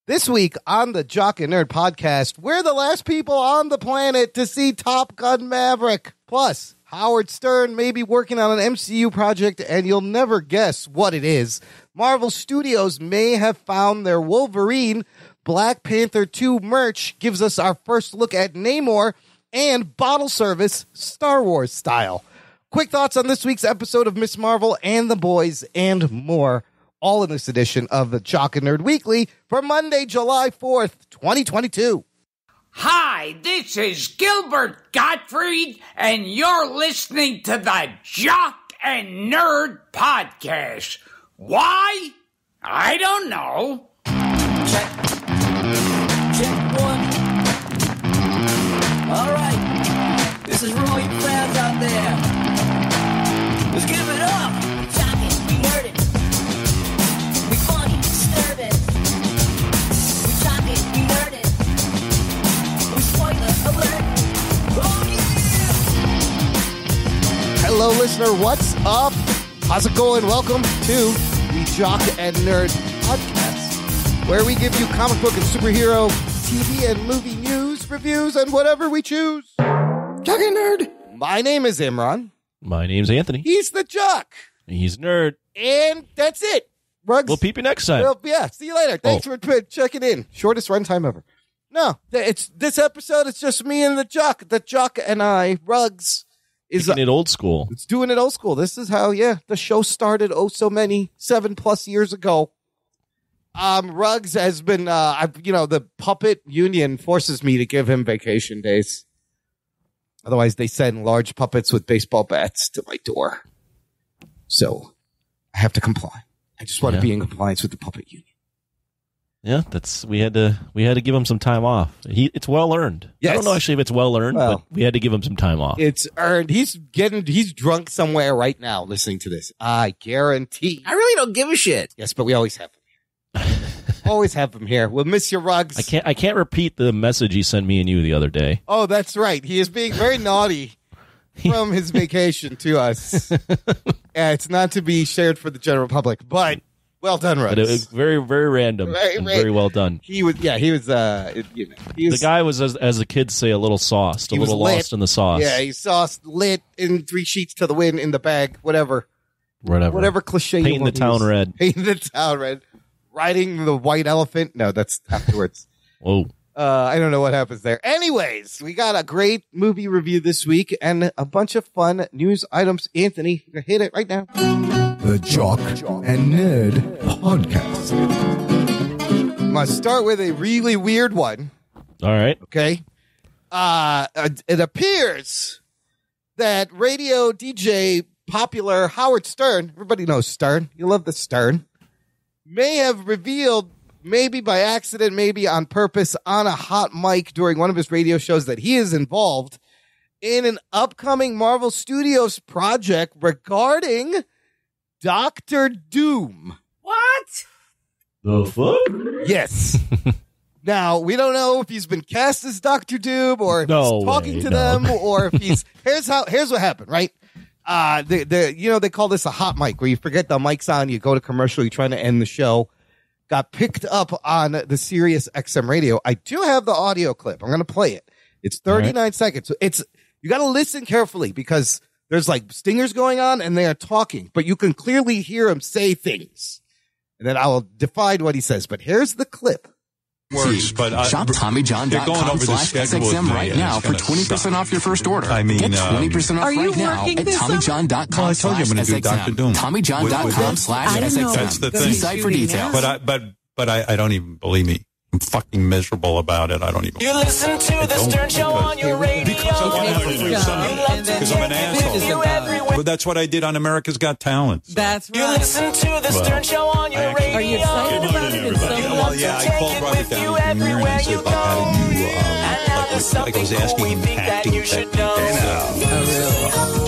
This week on the Jock and Nerd podcast, we're the last people on the planet to see Top Gun Maverick. Plus, Howard Stern may be working on an MCU project, and you'll never guess what it is. Marvel Studios may have found their Wolverine. Black Panther 2 merch gives us our first look at Namor, and bottle service Star Wars style. Quick thoughts on this week's episode of Miss Marvel and the Boys and more. All in this edition of the Jock and Nerd Weekly for Monday, July 4th, 2022. Hi, this is Gilbert Gottfried, and you're listening to the Jock and Nerd Podcast. Why? I don't know. Check one. All right. This is for all you fans out there. Let's give it up. Jock it, we nerd it. We funny, disturb it. We jock it, we nerd it. We spoiler alert. Oh yeah! Hello, listener. What's up? How's it going? Welcome to the Jock and Nerd Podcast, where we give you comic book and superhero, TV and movie news, reviews, and whatever we choose. Jock and Nerd. My name is Imran. My name's Anthony. He's the Jock. He's Nerd. And that's it. Rugs. We'll peep you next time. Well, yeah, see you later. Thanks for checking in. Shortest runtime ever. No, it's this episode. It's just me and the Jock. The Jock and I, Rugs, is Keeping it old school. It's doing it old school. This is how, the show started 7+ years ago. Rugs has been, the puppet union forces me to give him vacation days. Otherwise, they send large puppets with baseball bats to my door. So I have to comply. I just want to be in compliance with the puppet union. Yeah, we had to give him some time off. It's well earned. Yes. I don't know actually if it's well earned, but we had to give him some time off. It's earned. He's drunk somewhere right now listening to this. I guarantee. I really don't give a shit. Yes, but we always have him here. Always have him here. We'll miss you, Rugs. I can't repeat the message he sent me and you the other day. Oh, that's right. He is being very naughty from his vacation to us. It's not to be shared for the general public, but well done, Rugs. But it was very, very random. Very well done. He was. The guy was, as the kids say, a little sauced, a little lost in the sauce. Yeah, he sauced, lit, in 3 sheets to the wind, in the bag, whatever cliche. Painting the town red. Painting the town red. Riding the white elephant. No, that's afterwards. Whoa. I don't know what happens there. Anyways, we got a great movie review this week and a bunch of fun news items. Anthony, hit it right now. The Jock and Nerd Podcast. I'm going to start with a really weird one. All right. Okay. It appears that radio DJ popular Howard Stern, everybody knows Stern, you love the Stern, may have revealed, maybe by accident, maybe on purpose, on a hot mic during one of his radio shows that he is involved in an upcoming Marvel Studios project regarding Dr. Doom. What? The fuck? Yes. Now, we don't know if he's been cast as Dr. Doom or if he's talking to them or if he's... Here's what happened, right? They call this a hot mic, where you forget the mic's on, you go to commercial, you're trying to end the show. Got picked up on the Sirius XM radio. I do have the audio clip. I'm going to play it. It's 39 seconds. So you got to listen carefully because there's like stingers going on and they are talking, but you can clearly hear him say things. And then I will define what he says. But here's the clip. Works, but shop TommyJohn.com/SXM right now for 20% off your first order. I mean, get 20% off right now at TommyJohn.com/SXM. TommyJohn.com/SXM. That's the thing. See site for details. But I don't even believe me. I'm fucking miserable about it. I don't even. You listen to the Stern Show on your radio. Because I'm an asshole. But that's what I did on America's Got Talent. So. That's right. You listen to the Stern Show on your radio. Are you excited about it? Well, yeah, I called Robert Downey Jr. and I said, like, how do you, like I was asking him acting techniques.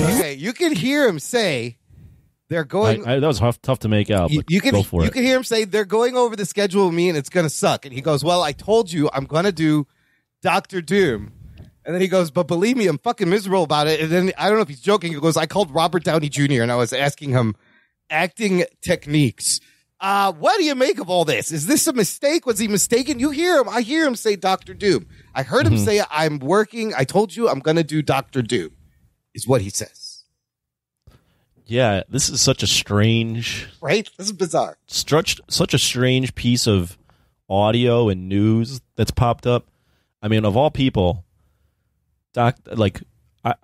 Okay, you can hear him say they're going. That was tough to make out. But you can go for you it. can hear him say they're going over the schedule with me and it's going to suck. And he goes, "Well, I told you I'm going to do Dr. Doom." And then he goes, "But believe me, I'm fucking miserable about it." And then I don't know if he's joking. He goes, "I called Robert Downey Jr. and I was asking him acting techniques." What do you make of all this? Is this a mistake? Was he mistaken? You hear him. I hear him say Dr. Doom. I heard him say, I'm working. I told you I'm going to do Dr. Doom, is what he says. Yeah, this is such a strange... Right? This is bizarre. Such a strange piece of audio and news that's popped up. I mean, of all people, I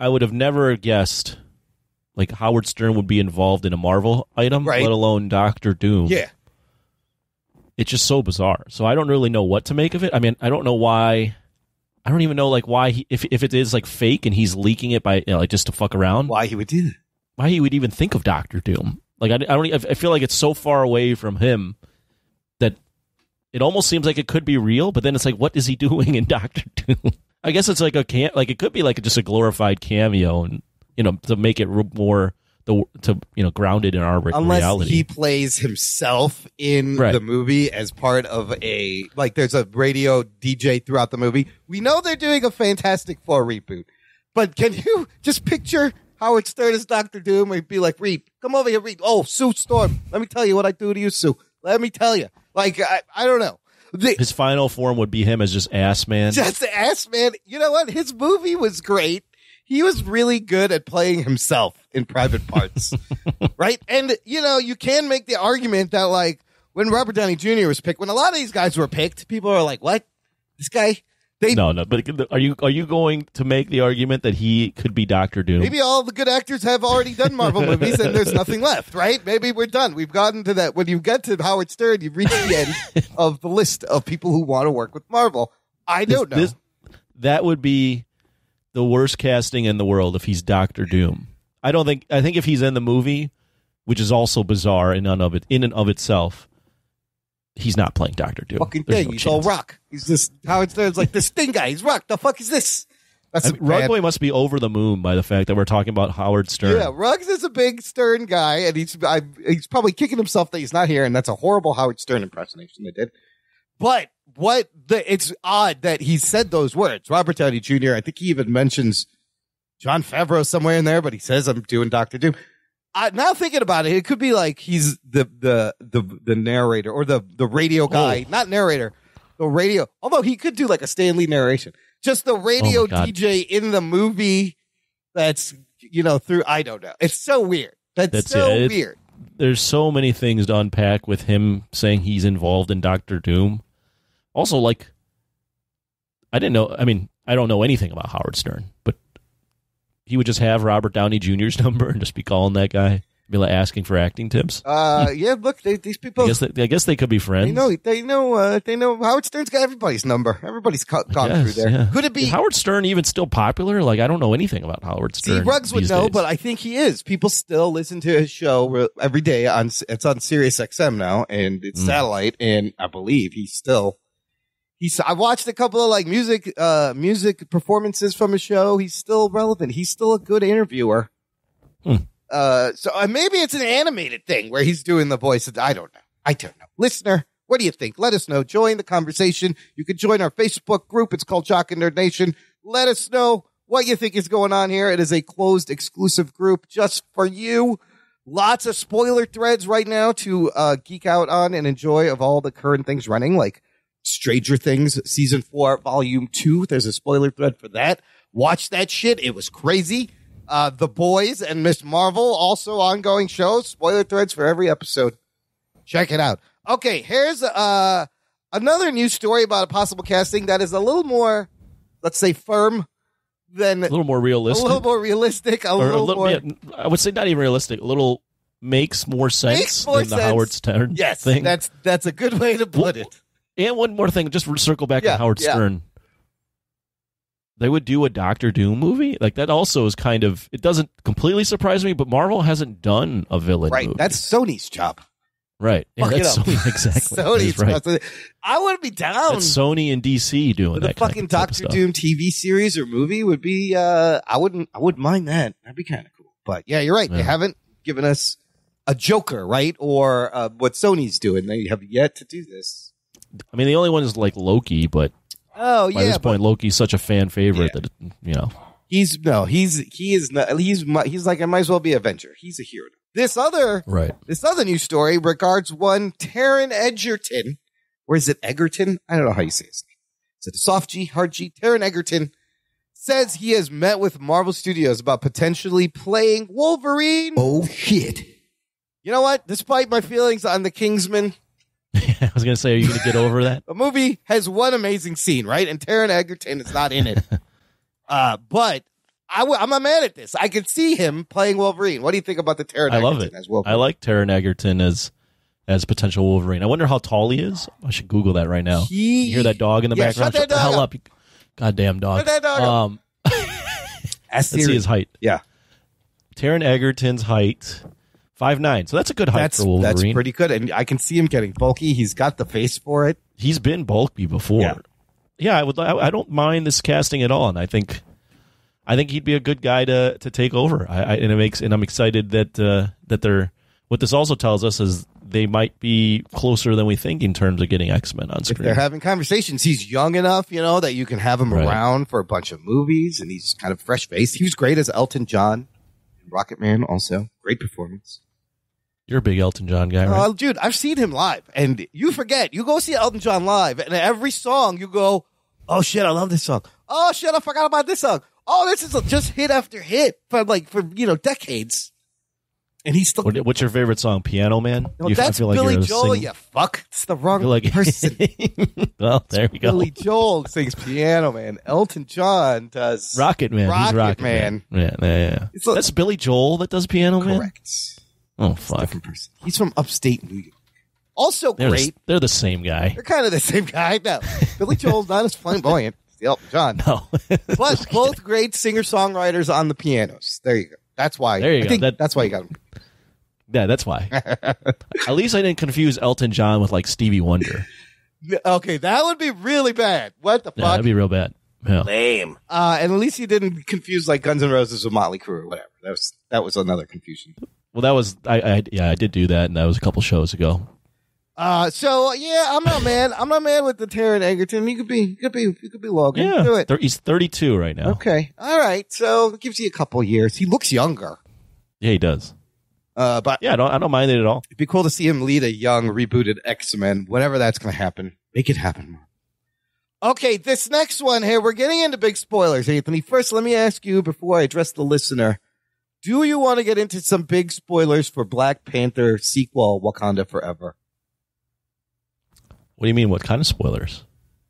would have never guessed like Howard Stern would be involved in a Marvel item, let alone Doctor Doom. Yeah. It's just so bizarre. So I don't really know what to make of it. I mean, I don't know why. I don't even know like why if it is like fake and he's leaking it by like just to fuck around. Why he would do that? Why he would even think of Doctor Doom? Like I feel like it's so far away from him that it almost seems like it could be real. But then it's like, what is he doing in Doctor Doom? I guess it's like it could be like just a glorified cameo and. To make it more grounded in our reality. Unless he plays himself in the movie as part of there's a radio DJ throughout the movie. We know they're doing a Fantastic Four reboot, but can you just picture Howard Stern as Dr. Doom? He'd be like, Reed, come over here, Reed. Oh, Sue Storm, let me tell you what I do to you, Sue. Let me tell you. Like, I don't know. His final form would be him as just Ass Man. Just Ass Man. You know what? His movie was great. He was really good at playing himself in private parts, right? And, you can make the argument that, like, when Robert Downey Jr. was picked, when a lot of these guys were picked, people are like, what? This guy? No, but are you going to make the argument that he could be Doctor Doom? Maybe all the good actors have already done Marvel movies and there's nothing left, right? Maybe we're done. We've gotten to that. When you get to Howard Stern, you've reached the end of the list of people who want to work with Marvel. I don't know. That would be the worst casting in the world if he's Doctor Doom. I think if he's in the movie, which is also bizarre in and of itself, he's not playing Doctor Doom. Fucking thing. He's all rock. He's just Howard Stern's like this Sting guy. He's rock. The fuck is this? Rugboy must be over the moon by the fact that we're talking about Howard Stern. Yeah, Ruggs is a big Stern guy, and he's probably kicking himself that he's not here, and that's a horrible Howard Stern impersonation they did. But it's odd that he said those words. Robert Downey Jr., I think he even mentions Jon Favreau somewhere in there, but he says, I'm doing Dr. Doom. Now thinking about it, it could be like he's the narrator or the radio guy, not narrator, the radio. Although he could do like a Stan Lee narration. Just the radio DJ in the movie that's, through, I don't know. It's so weird. That's so weird. There's so many things to unpack with him saying he's involved in Doctor Doom. Also, like, I don't know anything about Howard Stern, but he would just have Robert Downey Jr.'s number and just be calling that guy, be like asking for acting tips. Yeah, look, these people. I guess they could be friends. They know Howard Stern's got everybody's number. Everybody's gone through there. Yeah. Could it be is Howard Stern even still popular? Like, I don't know anything about Howard Stern. See, Ruggs would know, days. but I think he is. People still listen to his show every day. It's on Sirius XM now, and it's satellite. And I believe I watched a couple of like music performances from his show. He's still relevant. He's still a good interviewer. So maybe it's an animated thing where he's doing the voice. I don't know. Listener, what do you think? Let us know. Join the conversation. You can join our Facebook group. It's called Jock and Nerd Nation. Let us know what you think is going on here. It is a closed, exclusive group just for you. Lots of spoiler threads right now to geek out on and enjoy of all the current things running, like Stranger Things Season 4, Volume 2. There's a spoiler thread for that. Watch that shit. It was crazy. The Boys and Miss Marvel, also ongoing shows. Spoiler threads for every episode. Check it out. Okay, here's another news story about a possible casting that is a little more, let's say, firm than... A little more realistic. A little more realistic. A little more... Yeah, I would say not even realistic. A little makes more sense than the Howard Stern thing. That's a good way to put it. And one more thing, just circle back to Howard Stern. They would do a Doctor Doom movie? Like, that also is kind of... It doesn't completely surprise me, but Marvel hasn't done a villain movie. That's Sony's job. Right. Yeah, that's Sony, exactly. Sony's right. I wouldn't be down. That's Sony and DC doing that kind of fucking Doctor Doom TV series or movie would be... I wouldn't mind that. That'd be kind of cool. But yeah, you're right. Yeah. They haven't given us a Joker, right? Or what Sony's doing. They have yet to do this. I mean, the only one is like Loki, but by this point, Loki's such a fan favorite that he's like I might as well be Avenger. He's a hero. This other Right. news story regards one Taron Egerton. Or is it Egerton? I don't know how you say his name. Is it a soft G, hard G? Taron Egerton says he has met with Marvel Studios about potentially playing Wolverine. Oh, shit. You know what? Despite my feelings on the Kingsman, I was going to say, are you going to get over that? the movie has one amazing scene, right? And Taron Egerton is not in it. But I'm not mad at this. I could see him playing Wolverine. What do you think about the Taron I Egerton love it. as Wolverine? I like Taron Egerton as potential Wolverine. I wonder how tall he is. I should Google that right now. You hear that dog in the background? Shut that dog up. You goddamn dog. Shut that dog up. Let's see his height. Yeah. Taron Egerton's height, 5'9". So that's a good height for Wolverine. That's pretty good. And I can see him getting bulky. He's got the face for it. He's been bulky before. Yeah, I don't mind this casting at all, and I think he'd be a good guy to take over. I'm excited that they're. What this also tells us is they might be closer than we think in terms of getting X-Men on screen. If they're having conversations, he's young enough, that you can have him around for a bunch of movies, and he's kind of fresh faced. He was great as Elton John in Rocket Man, also great performance. You're a big Elton John guy, right? Dude, I've seen him live, and you forget. You go see Elton John live, and every song you go, oh shit, I love this song. Oh shit, I forgot about this song. Oh, this is just hit after hit for decades. And he's still. What's your favorite song? Piano Man? No, that's Billy Joel, you fuck. It's the wrong person. Well, there you go. Billy Joel sings Piano Man. Elton John does Rocket Man. He's Rocket Man. Yeah. That's Billy Joel that does Piano Man? Correct. Oh, fuck. Different person. He's from upstate New York. Also great. They're the same guy. They're kind of the same guy. No, Billy Joel's not as flamboyant as the Elton John. No. But both great singer-songwriters on the pianos. There you go. That's why. I think that's why you got him. Yeah, that's why. At least I didn't confuse Elton John with like Stevie Wonder. Okay, that would be really bad. What the fuck? Yeah, that'd be real bad. Yeah. Lame. And at least you didn't confuse like Guns N' Roses with Motley Crue or whatever. That was another confusion. Well, that was I did do that, and that was a couple shows ago. So yeah, I'm not mad. I'm not mad with the Taron Egerton. He could be Logan. Yeah, do it. He's 32 right now. Okay, all right. So it gives you a couple years. He looks younger. Yeah, he does. But yeah, I don't mind it at all. It'd be cool to see him lead a young rebooted X-Men. Whenever that's going to happen, make it happen. Okay, this next one here, we're getting into big spoilers, Anthony. First, let me ask you before I address the listener. Do you want to get into some big spoilers for Black Panther sequel, Wakanda Forever? What do you mean? What kind of spoilers?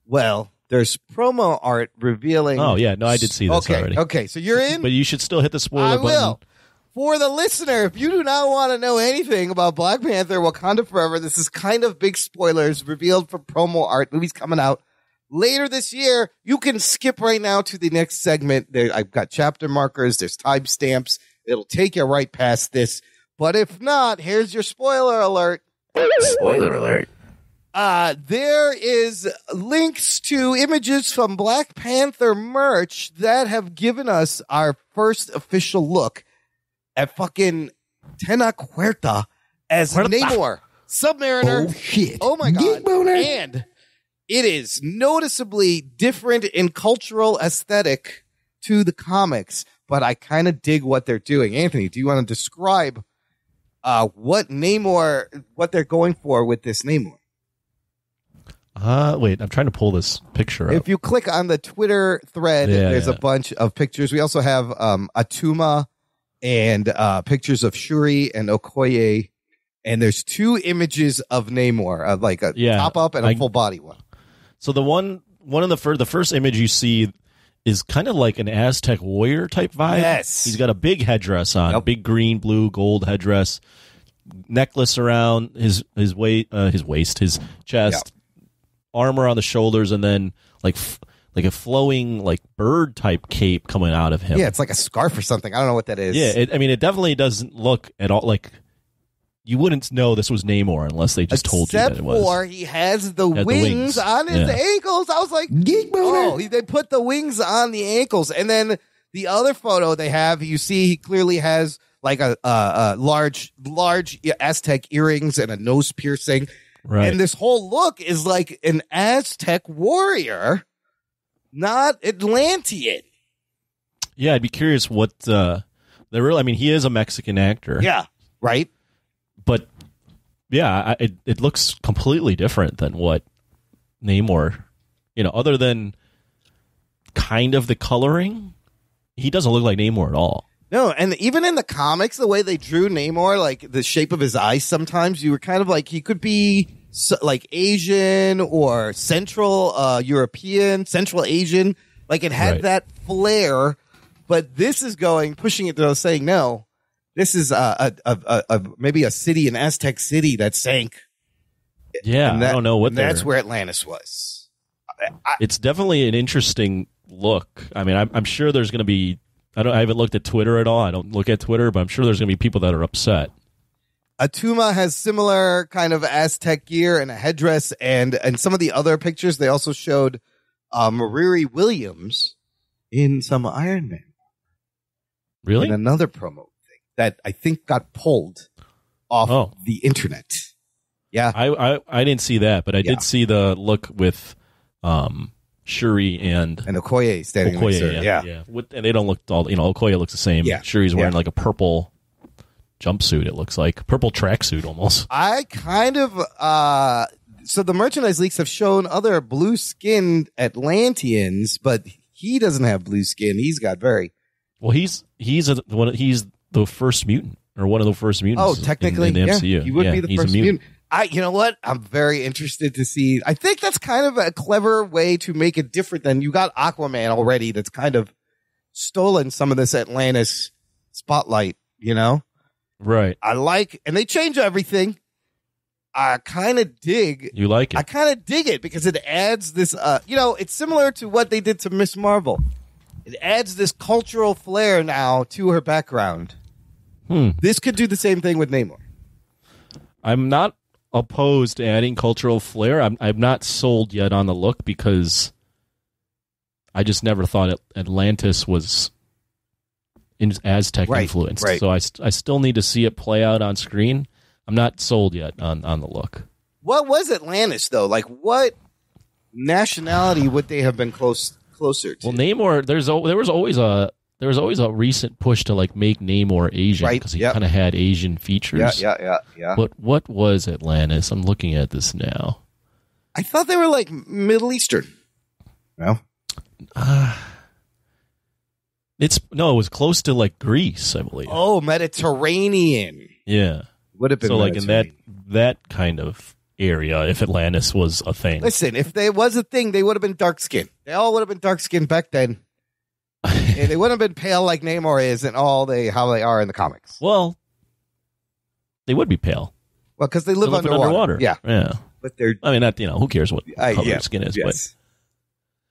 Well, there's promo art revealing. Oh, yeah. No, I did see this already. Okay, so you're in? But you should still hit the spoiler button. I will. For the listener, if you do not want to know anything about Black Panther, Wakanda Forever, this is kind of big spoilers revealed from promo art. Movie's coming out later this year. You can skip right now to the next segment. I've got chapter markers. There's timestamps. It'll take you right past this. But if not, here's your spoiler alert. Spoiler alert. There is links to images from Black Panther merch that have given us our first official look at fucking Tenacuerta as Namor, Submariner. Oh, shit. Oh, my God. And it is noticeably different in cultural aesthetic to the comics, but I kind of dig what they're doing. Anthony, do you want to describe what they're going for with this Namor? Wait, I'm trying to pull this picture up. If you click on the Twitter thread, there's a bunch of pictures. We also have Atuma and pictures of Shuri and Okoye, and there's two images of Namor, like a top up and a full body one. So the one of the first image you see is kind of like an Aztec warrior type vibe. Yes, he's got a big headdress on, big green, blue, gold headdress, necklace around his waist, his chest, armor on the shoulders, and then like a flowing like bird type cape coming out of him. Yeah, it's like a scarf or something. I don't know what that is. Yeah, it definitely doesn't look at all like you wouldn't know this was Namor unless they just told you that it was. Except for he has the wings on his ankles. I was like, they put the wings on the ankles. And then the other photo they have, you see he clearly has like a large Aztec earrings and a nose piercing. Right. And this whole look is like an Aztec warrior, not Atlantean. Yeah, I'd be curious what he is a Mexican actor. Yeah. Right? But yeah, it looks completely different than what Namor, other than kind of the coloring. He doesn't look like Namor at all. No, and even in the comics, the way they drew Namor, like the shape of his eyes, sometimes you were kind of like he could be like Asian or Central European, Central Asian. Like it had that flair, but this is pushing it to saying no. This is maybe a city, an Aztec city that sank. Yeah, I don't know what that's where Atlantis was. It's definitely an interesting look. I mean, I'm sure there's going to be. I haven't looked at Twitter at all. I don't look at Twitter, but I'm sure there's going to be people that are upset. Atuma has similar kind of Aztec gear and a headdress, and some of the other pictures they also showed Riri Williams in some Iron Man. Really? In another promo thing that I think got pulled off the internet. Yeah, I didn't see that, but I did see the look with Shuri and Okoye standing next to her. Yeah. And they don't look all. Okoye looks the same. Yeah. Shuri's wearing like a purple jumpsuit. It looks like purple tracksuit almost. I kind of so the merchandise leaks have shown other blue-skinned Atlanteans, but he doesn't have blue skin. He's got very well. He's the first mutant or one of the first mutants. Oh, technically, in the MCU. He would be the first mutant. You know what? I'm very interested to see. I think that's kind of a clever way to make it different than you got Aquaman already. That's kind of stolen some of this Atlantis spotlight, Right. And they change everything. I kind of dig. You like it? I kind of dig it because it adds this, it's similar to what they did to Miss Marvel. It adds this cultural flair now to her background. This could do the same thing with Namor. I'm not opposed to adding cultural flair. I'm not sold yet on the look because I just never thought Atlantis was Aztec influenced. Right. So I still need to see it play out on screen. I'm not sold yet on the look. What was Atlantis though? Like what nationality would they have been closer to? Well, Namor, there was always a recent push to like make Namor Asian because he kind of had Asian features. Yeah. But what was Atlantis? I'm looking at this now. I thought they were like Middle Eastern. No. It was close to like Greece, I believe. Oh, Mediterranean. Yeah. Would have been so like in that kind of area if Atlantis was a thing. Listen, if there was a thing, they would have been dark skinned. They all would have been dark skinned back then. And they wouldn't have been pale like Namor is and how they are in the comics. Well, they would be pale. Well, because they live underwater. Yeah. But they're. I mean, who cares what color their skin is? Yes.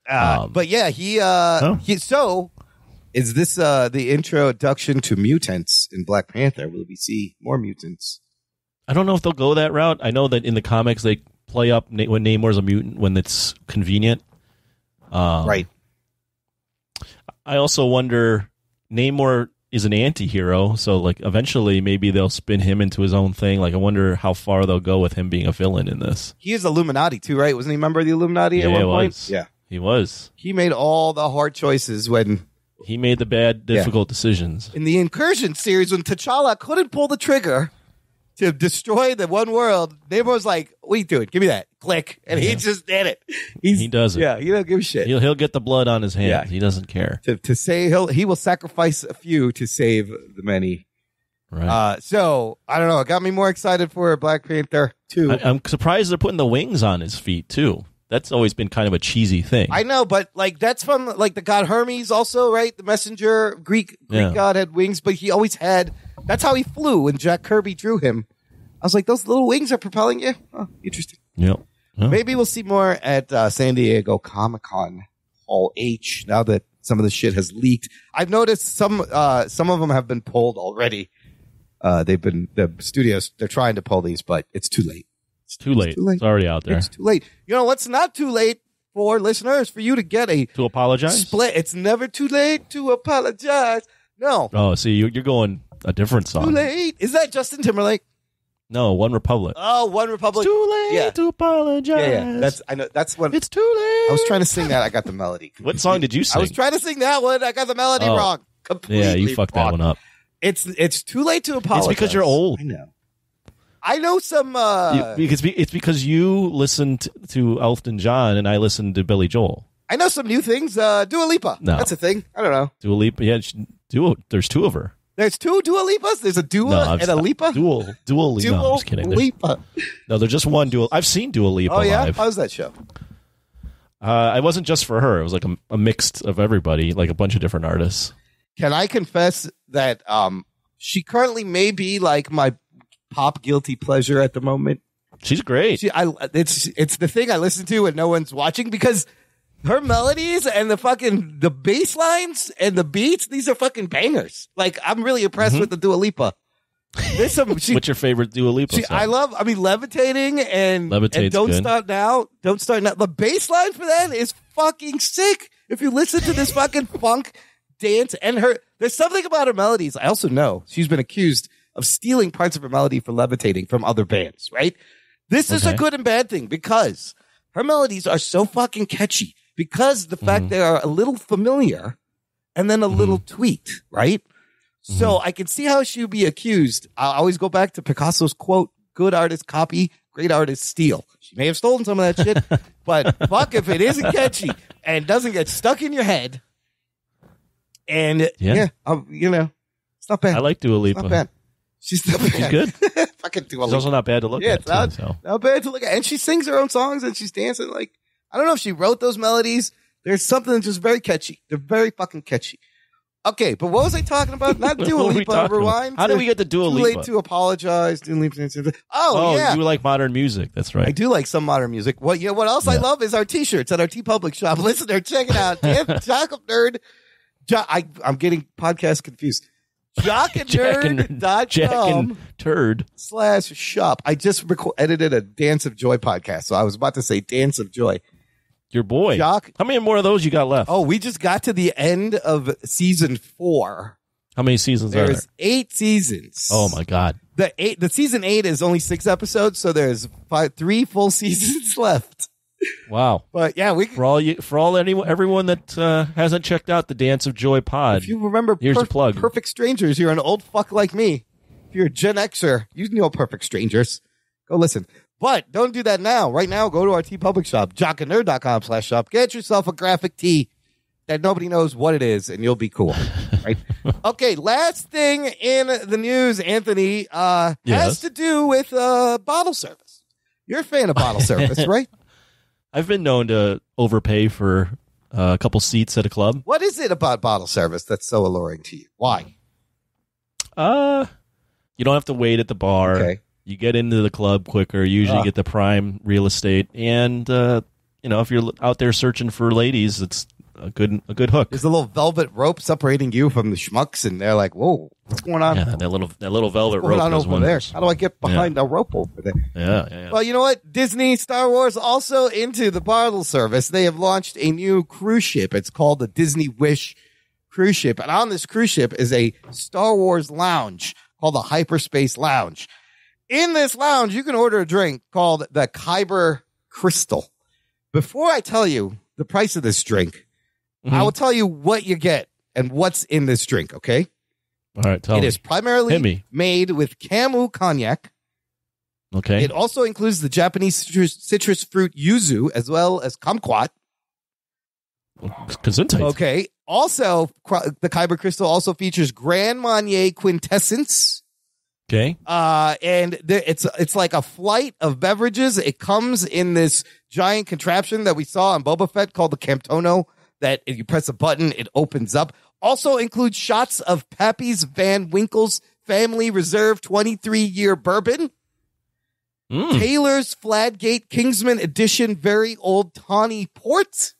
But yeah, So, is this the introduction to mutants in Black Panther? Will we see more mutants? I don't know if they'll go that route. I know that in the comics they play up when Namor's a mutant when it's convenient. Right. I also wonder, Namor is an anti-hero, so like eventually maybe they'll spin him into his own thing. Like I wonder how far they'll go with him being a villain in this. He is Illuminati too, right? Wasn't he a member of the Illuminati at one point? Yeah, he was. He made all the hard choices when... He made the bad, difficult decisions. In the Incursion series, when T'Challa couldn't pull the trigger to destroy the one world, Namor was like, what are you doing? Give me that. Click. And he just did it. He does it. Yeah, he don't give a shit. He'll get the blood on his hands. Yeah. He doesn't care. To say he will sacrifice a few to save the many. Right. So, I don't know. It got me more excited for Black Panther 2. I'm surprised they're putting the wings on his feet, too. That's always been kind of a cheesy thing. I know, but like that's from like the god Hermes also, right? The messenger, Greek god had wings, but he always had, that's how he flew when Jack Kirby drew him. I was like, those little wings are propelling you? Oh, interesting. Yep. Oh. Maybe we'll see more at San Diego Comic-Con Hall H now that some of the shit has leaked. I've noticed some of them have been pulled already. The studios, they're trying to pull these, but it's too late. It's too late. It's already out there. It's too late. You know what's not too late for listeners? For you to get to apologize? Split. It's never too late to apologize. No. Oh, see, you're going a different song. Too late. Is that Justin Timberlake? No, One Republic. Oh, One Republic. It's too late to apologize. Yeah. I know. That's what. It's too late. I was trying to sing that. I got the melody. What song did you sing? I was trying to sing that one. I got the melody wrong. Completely Yeah, you fucked that one up. It's too late to apologize. It's because you're old. I know some. It's because you listened to Elton John and I listened to Billy Joel. I know some new things. Dua Lipa. No. That's a thing. I don't know. Dua Lipa. Yeah, there's two of her. There's two Dua Lipas? There's a Dua and a Lipa? Dual Lipa. No, I'm just kidding. Lipa. No, there's just one Dua. I've seen Dua Lipa live. How's that show? It wasn't just for her. It was like a mix of everybody, like a bunch of different artists. Can I confess that she currently may be like my pop guilty pleasure at the moment? She's great. It's the thing I listen to when no one's watching because her melodies and the bass lines and the beats, these are fucking bangers. Like, I'm really impressed with the Dua Lipa. What's your favorite Dua Lipa song? Levitating and Don't good. Start Now. Don't Start Now. The bass line for that is fucking sick. If you listen to this fucking funk dance and there's something about her melodies. I also know she's been accused of stealing parts of her melody for Levitating from other bands, right? This is a good and bad thing because her melodies are so fucking catchy. Because the fact they are a little familiar and then a little tweaked, right? So I can see how she would be accused. I always go back to Picasso's quote, good artists copy, great artists steal. She may have stolen some of that shit, but fuck if it isn't catchy and doesn't get stuck in your head. And it's not bad. I like Dua Lipa. It's not bad. She's not bad. She's good. Fucking Dua Lipa. She's also not bad to look at. It's not bad to look at. And she sings her own songs and she's dancing like, I don't know if she wrote those melodies. There's something that's just very catchy. They're very fucking catchy. Okay, but what was I talking about? Not Dua Lipa. Rewind. How did we get to Dua Lipa? Too late to apologize. Dua Lipa. Oh, yeah. You like modern music. That's right. I do like some modern music. What else I love is our t-shirts at our TeePublic shop. Listener, check it out. Jock of Nerd. I'm getting podcast confused. jockandnerd.com/shop. I just edited a Dance of Joy podcast, so I was about to say Dance of Joy. Your boy. Jock. How many more of those you got left? Oh, we just got to the end of season 4. How many seasons are there? There's 8 seasons. Oh my God. The season 8 is only 6 episodes, so there's 3 full seasons left. Wow. But yeah, everyone that hasn't checked out the Dance of Joy pod. If you remember here's a plug. Perfect Strangers, you're an old fuck like me. If you're a Gen Xer, you know Perfect Strangers. Go listen. But don't do that now. Right now, go to our TeePublic shop, jockandnerd.com/shop. Get yourself a graphic tee that nobody knows what it is, and you'll be cool. Right? Okay, last thing in the news, Anthony, has to do with bottle service. You're a fan of bottle service, right? I've been known to overpay for a couple seats at a club. What is it about bottle service that's so alluring to you? Why? You don't have to wait at the bar. Okay. You get into the club quicker. You usually get the prime real estate, and if you're out there searching for ladies, it's a good hook. There's a little velvet rope separating you from the schmucks, and they're like, "Whoa, what's going on?" Yeah, that little velvet rope on over there. How do I get behind a rope over there? Yeah. Well, you know what? Disney, Star Wars, also into the bottle service. They have launched a new cruise ship. It's called the Disney Wish cruise ship, and on this cruise ship is a Star Wars lounge called the Hyperspace Lounge. In this lounge, you can order a drink called the Kyber Crystal. Before I tell you the price of this drink, I will tell you what you get and what's in this drink, okay? All right, tell me. It is primarily made with Camu cognac. Okay. It also includes the Japanese citrus fruit yuzu as well as kumquat. Gesundheit. Okay. Also, the Kyber Crystal also features Grand Marnier Quintessence. Okay. And it's like a flight of beverages. It comes in this giant contraption that we saw on Boba Fett called the Camptono, that if you press a button, it opens up. Also includes shots of Pappy's Van Winkle's Family Reserve 23-year bourbon. Taylor's Fladgate Kingsman Edition Very Old Tawny Port.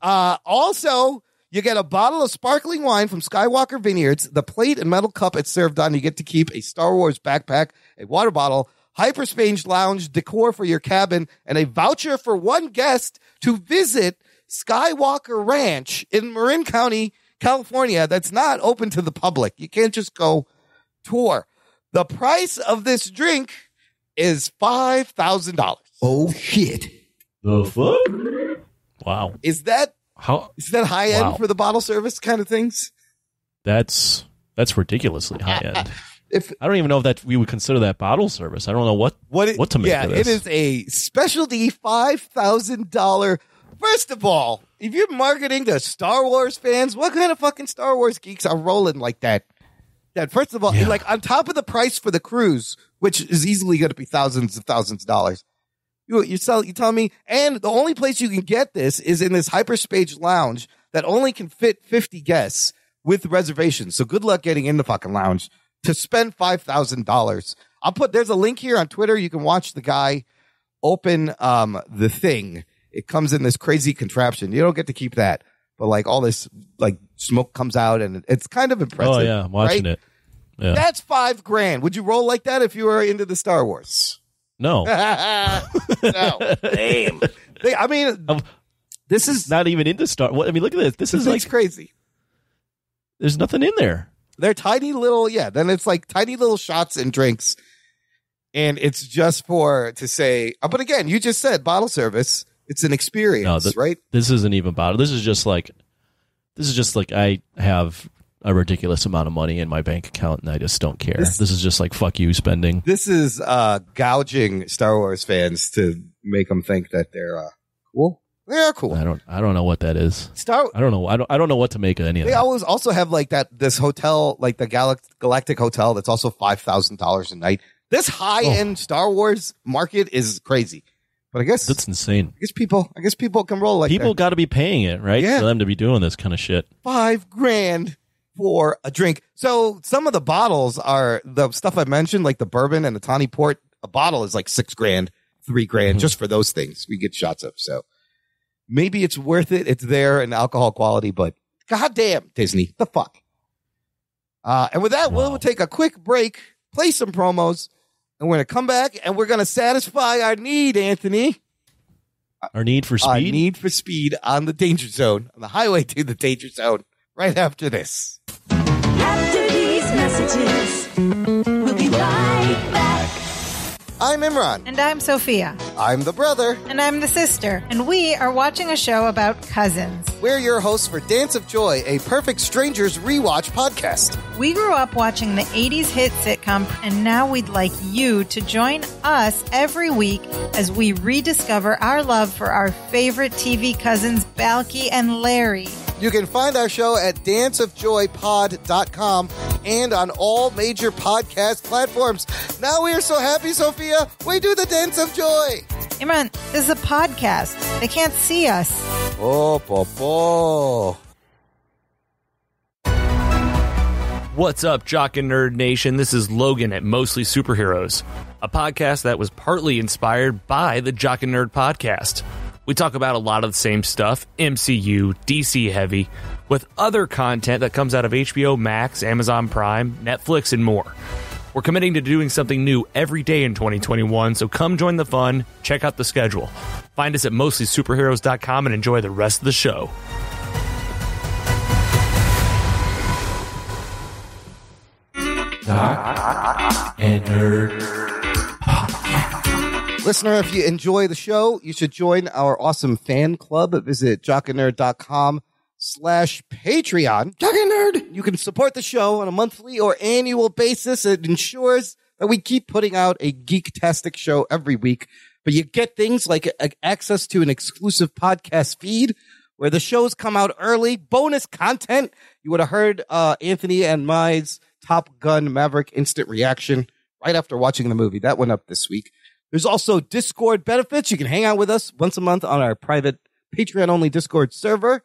Also, you get a bottle of sparkling wine from Skywalker Vineyards, the plate and metal cup it's served on. You get to keep a Star Wars backpack, a water bottle, Hyperspace Lounge decor for your cabin, and a voucher for one guest to visit Skywalker Ranch in Marin County, California. That's not open to the public. You can't just go tour. The price of this drink is $5,000. Oh, shit. The fuck? Wow. Is that high end for the bottle service kind of things? That's That's ridiculously high end. If I don't even know if that we would consider that bottle service. I don't know what to make of this. It is a specialty $5,000. First of all, if you're marketing to Star Wars fans, what kind of fucking Star Wars geeks are rolling like that? That first of all, like on top of the price for the cruise, which is easily going to be thousands of dollars. You tell me, and the only place you can get this is in this hyperspace lounge that only can fit 50 guests with reservations. So good luck getting in the fucking lounge to spend $5,000. There's a link here on Twitter. You can watch the guy open the thing. It comes in this crazy contraption. You don't get to keep that, but like all this like smoke comes out and it's kind of impressive. Oh yeah, I'm watching it. Yeah. That's $5,000. Would you roll like that if you were into the Star Wars? No. No. Damn. I mean, this is not even into Star. I mean, look at this. This is like crazy. There's nothing in there. They're tiny little, then it's like tiny little shots and drinks. And it's just to say, but again, you just said bottle service. It's an experience, right? This isn't even bottle. This is just like I have a ridiculous amount of money in my bank account and I just don't care. This is just like, fuck you spending. This is gouging Star Wars fans to make them think that they're cool. They're cool. I don't know what that is. I don't know. I don't know what to make of any of that. They always also have like this hotel, like the Galactic Hotel, that's also $5,000 a night. This high-end Star Wars market is crazy. But I guess that's insane. I guess people can roll like people got to be paying it, right? Yeah. For them to be doing this kind of shit. $5,000 for a drink. So some of the bottles are the stuff I mentioned, like the bourbon and the tawny port. A bottle is like $6,000, $3,000 just for those things. We get shots of. So maybe it's worth it. It's there in alcohol quality, but goddamn Disney, the fuck. And with that, we'll take a quick break, play some promos. And we're going to come back and we're going to satisfy our need, Anthony. Our need for speed? Our need for speed on the danger zone, on the highway to the danger zone, right after this. After these messages, we'll be right back. I'm Imran. And I'm Sophia. I'm the brother. And I'm the sister. And we are watching a show about cousins. We're your hosts for Dance of Joy, a Perfect Strangers rewatch podcast. We grew up watching the 80s hit sitcom, and now we'd like you to join us every week as we rediscover our love for our favorite TV cousins, Balky and Larry. You can find our show at danceofjoypod.com and on all major podcast platforms. Now we are so happy, Sophia. We do the Dance of Joy. Imran, this is a podcast. They can't see us. Oh, Popo. What's up, Jock and Nerd Nation? This is Logan at Mostly Superheroes, a podcast that was partly inspired by the Jock and Nerd podcast. We talk about a lot of the same stuff, MCU, DC heavy, with other content that comes out of HBO Max, Amazon Prime, Netflix, and more. We're committing to doing something new every day in 2021, so come join the fun, check out the schedule. Find us at mostlysuperheroes.com and enjoy the rest of the show. Jock and Nerd. Listener, if you enjoy the show, you should join our awesome fan club. Visit jockandnerd.com/Patreon. Jock and Nerd. You can support the show on a monthly or annual basis. It ensures that we keep putting out a geek-tastic show every week. But you get things like access to an exclusive podcast feed where the shows come out early, bonus content. You would have heard Anthony and Mai's Top Gun Maverick instant reaction right after watching the movie. That went up this week. There's also Discord benefits. You can hang out with us once a month on our private Patreon-only Discord server.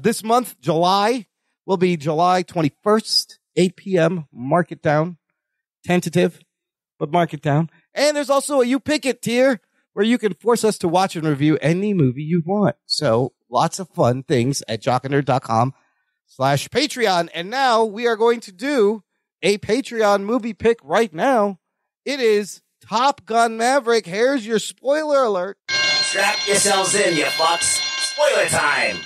This month, July, will be July 21st, 8 p.m. Mark it down. Tentative, but mark it down. And there's also a You Pick It tier where you can force us to watch and review any movie you want. So lots of fun things at jockandnerd.com/Patreon. And now we are going to do a Patreon movie pick right now. It is Top Gun Maverick. Here's your spoiler alert. Strap yourselves in, you fucks. Spoiler time.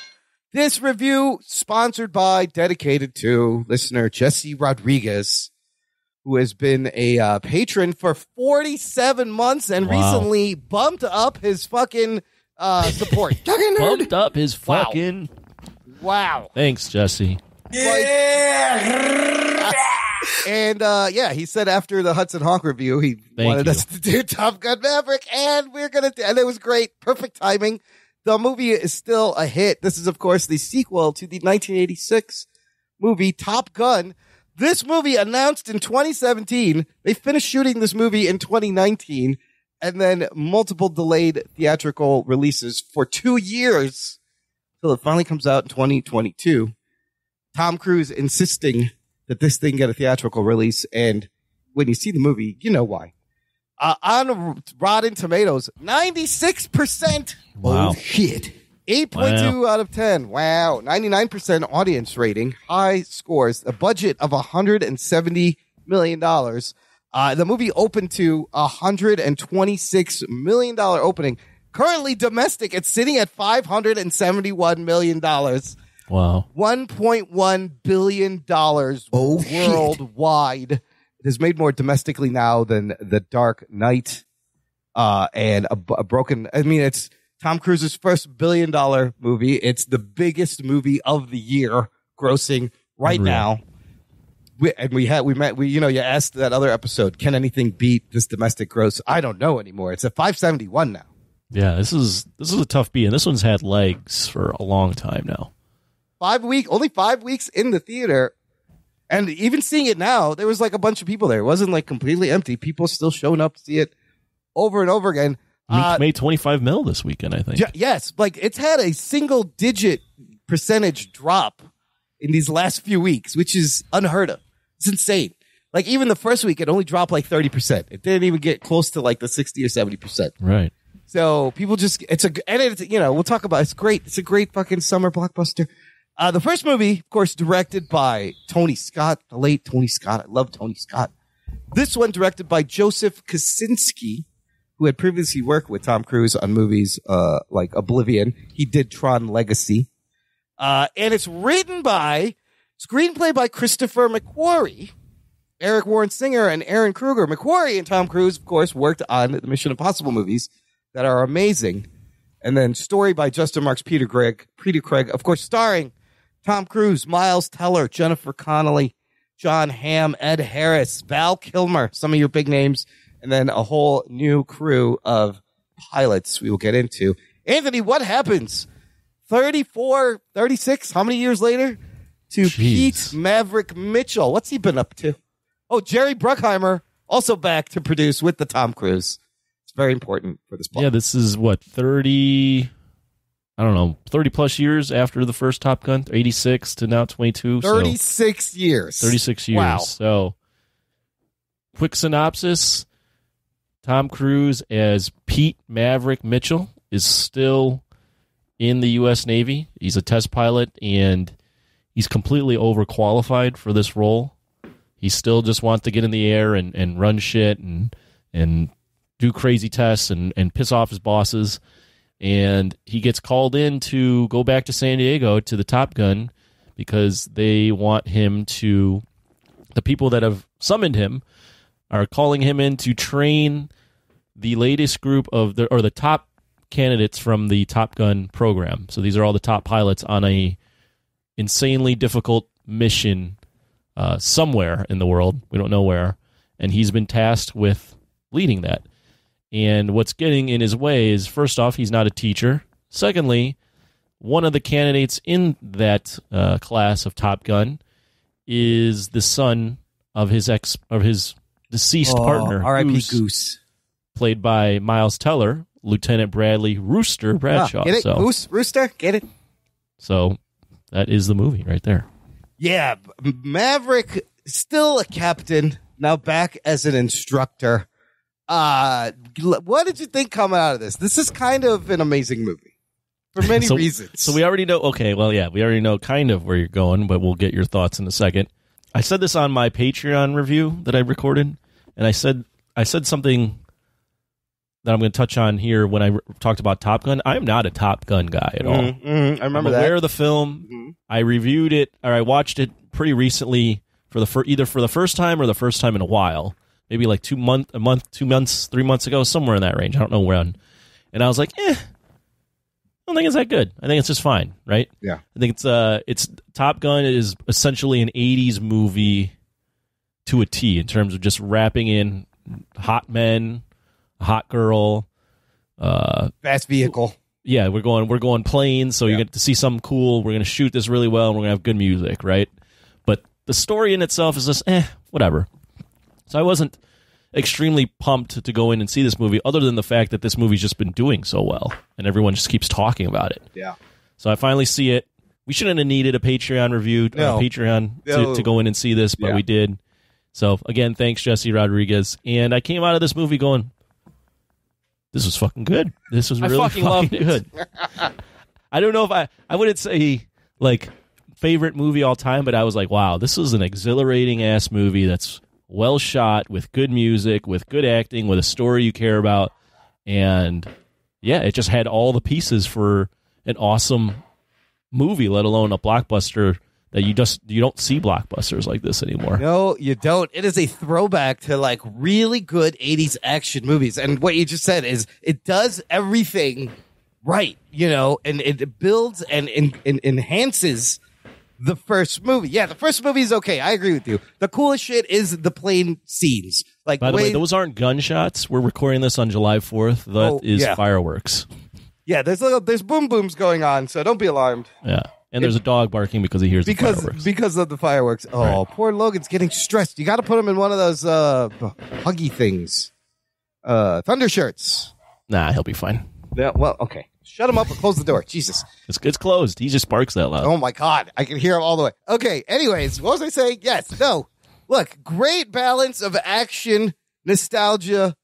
This review sponsored by, dedicated to listener Jesse Rodriguez, who has been a patron for 47 months and recently bumped up his fucking support. Bumped up his fucking... Wow. Thanks, Jesse. Yeah. And he said after the Hudson Hawk review, he wanted us to do Top Gun Maverick, and and it was great. Perfect timing. The movie is still a hit. This is, of course, the sequel to the 1986 movie Top Gun. This movie announced in 2017. They finished shooting this movie in 2019, and then multiple delayed theatrical releases for 2 years till it finally comes out in 2022. Tom Cruise insisting that this thing get a theatrical release, and when you see the movie, you know why. On Rotten Tomatoes, 96%. Wow. Oh, shit. 8.2 out of 10. Wow. 99% audience rating. High scores. A budget of $170 million. The movie opened to $126 million opening. Currently domestic, it's sitting at $571 million. Wow. $1.1 billion worldwide. It has made more domestically now than The Dark Knight and a broken... I mean, it's Tom Cruise's first $1 billion movie. It's the biggest movie of the year, grossing right now. You asked that other episode, can anything beat this domestic gross? I don't know anymore. It's at 571 now. Yeah, this is a tough beat, and this one's had legs for a long time now. Only 5 weeks in the theater, and even seeing it now, there was like a bunch of people there. It wasn't like completely empty. People still showing up to see it over and over again. Made 25 mil this weekend, I think. Yes, like it's had a single-digit percentage drop in these last few weeks, which is unheard of. It's insane. Like even the first week, it only dropped like 30%. It didn't even get close to like the 60 or 70%. Right. So people we'll talk about it. It's great. It's a great fucking summer blockbuster. The first movie, of course, directed by Tony Scott, the late Tony Scott. I love Tony Scott. This one directed by Joseph Kosinski, who had previously worked with Tom Cruise on movies like Oblivion. He did Tron Legacy. And it's screenplay by Christopher McQuarrie, Eric Warren Singer, and Aaron Kruger. McQuarrie and Tom Cruise, of course, worked on the Mission Impossible movies that are amazing. And then story by Justin Marks, Peter Craig, of course, starring Tom Cruise, Miles Teller, Jennifer Connelly, John Hamm, Ed Harris, Val Kilmer, some of your big names, and then a whole new crew of pilots we will get into. Anthony, what happens 34, 36, how many years later to Pete Maverick Mitchell? What's he been up to? Oh, Jerry Bruckheimer also back to produce with the Tom Cruise. It's very important for this plot. Yeah, this is 30 plus years after the first Top Gun, 86 to now 22. 36 years. 36 years. Wow. So, quick synopsis. Tom Cruise as Pete Maverick Mitchell is still in the U.S. Navy. He's a test pilot, and he's completely overqualified for this role. He still just wants to get in the air and run shit and do crazy tests and piss off his bosses. And he gets called in to go back to San Diego to the Top Gun because they want him to... The people that have summoned him are calling him in to train the latest group of the top candidates from the Top Gun program. So these are all the top pilots on a insanely difficult mission somewhere in the world. We don't know where. And he's been tasked with leading that. And what's getting in his way is, first off, he's not a teacher. Secondly, one of the candidates in that class of Top Gun is the son of his deceased partner, R.I.P. Goose, played by Miles Teller, Lieutenant Bradley Rooster Bradshaw. Get it? Goose, Rooster, get it? So that is the movie right there. Yeah, Maverick, still a captain, now back as an instructor. What did you think coming out of this? This is kind of an amazing movie for many reasons. So we already know. Okay, well, yeah, we already know kind of where you're going, but we'll get your thoughts in a second. I said this on my Patreon review that I recorded, and I said something that I'm going to touch on here when I talked about Top Gun. I am not a Top Gun guy at all. I remember that. I'm aware of the film. Mm-hmm. I reviewed it, or I watched it pretty recently either for the first time or the first time in a while. Maybe like 2 months, 3 months ago, somewhere in that range. I don't know when. And I was like, I don't think it's that good. I think it's just fine, right? Yeah. I think it's Top Gun is essentially an 80s movie to a T in terms of just wrapping in hot men, hot girl, fast vehicle. Yeah, we're going planes, so you get to see something cool. We're going to shoot this really well, and we're going to have good music, right? But the story in itself is just, whatever. So I wasn't extremely pumped to go in and see this movie, other than the fact that this movie's just been doing so well, and everyone just keeps talking about it. Yeah. So I finally see it. We shouldn't have needed a Patreon review, Patreon to go in and see this, but we did. So, again, thanks, Jesse Rodriguez. And I came out of this movie going, this was fucking good. This was really fucking good. I don't know if I wouldn't say, like, favorite movie all time, but I was like, wow, this is an exhilarating-ass movie that's well shot, with good music, with good acting, with a story you care about. And, yeah, it just had all the pieces for an awesome movie, let alone a blockbuster that you don't see blockbusters like this anymore. No, you don't. It is a throwback to like really good 80s action movies. And what you just said is it does everything right, and it builds and enhances the first movie. Yeah, the first movie is okay. I agree with you. The coolest shit is the plane scenes. Like, by the way, those aren't gunshots. We're recording this on July 4th. That is fireworks. Yeah, there's boom booms going on, so don't be alarmed. Yeah. And there's a dog barking because he hears the fireworks. Because of the fireworks. Oh, right. Poor Logan's getting stressed. You got to put him in one of those huggy things. Thunder shirts. Nah, he'll be fine. Yeah, well, okay. Shut him up and close the door. Jesus. It's closed. He just barks that loud. Oh, my God. I can hear him all the way. Okay, anyways, what was I saying? Yes, no. Look, great balance of action, nostalgia,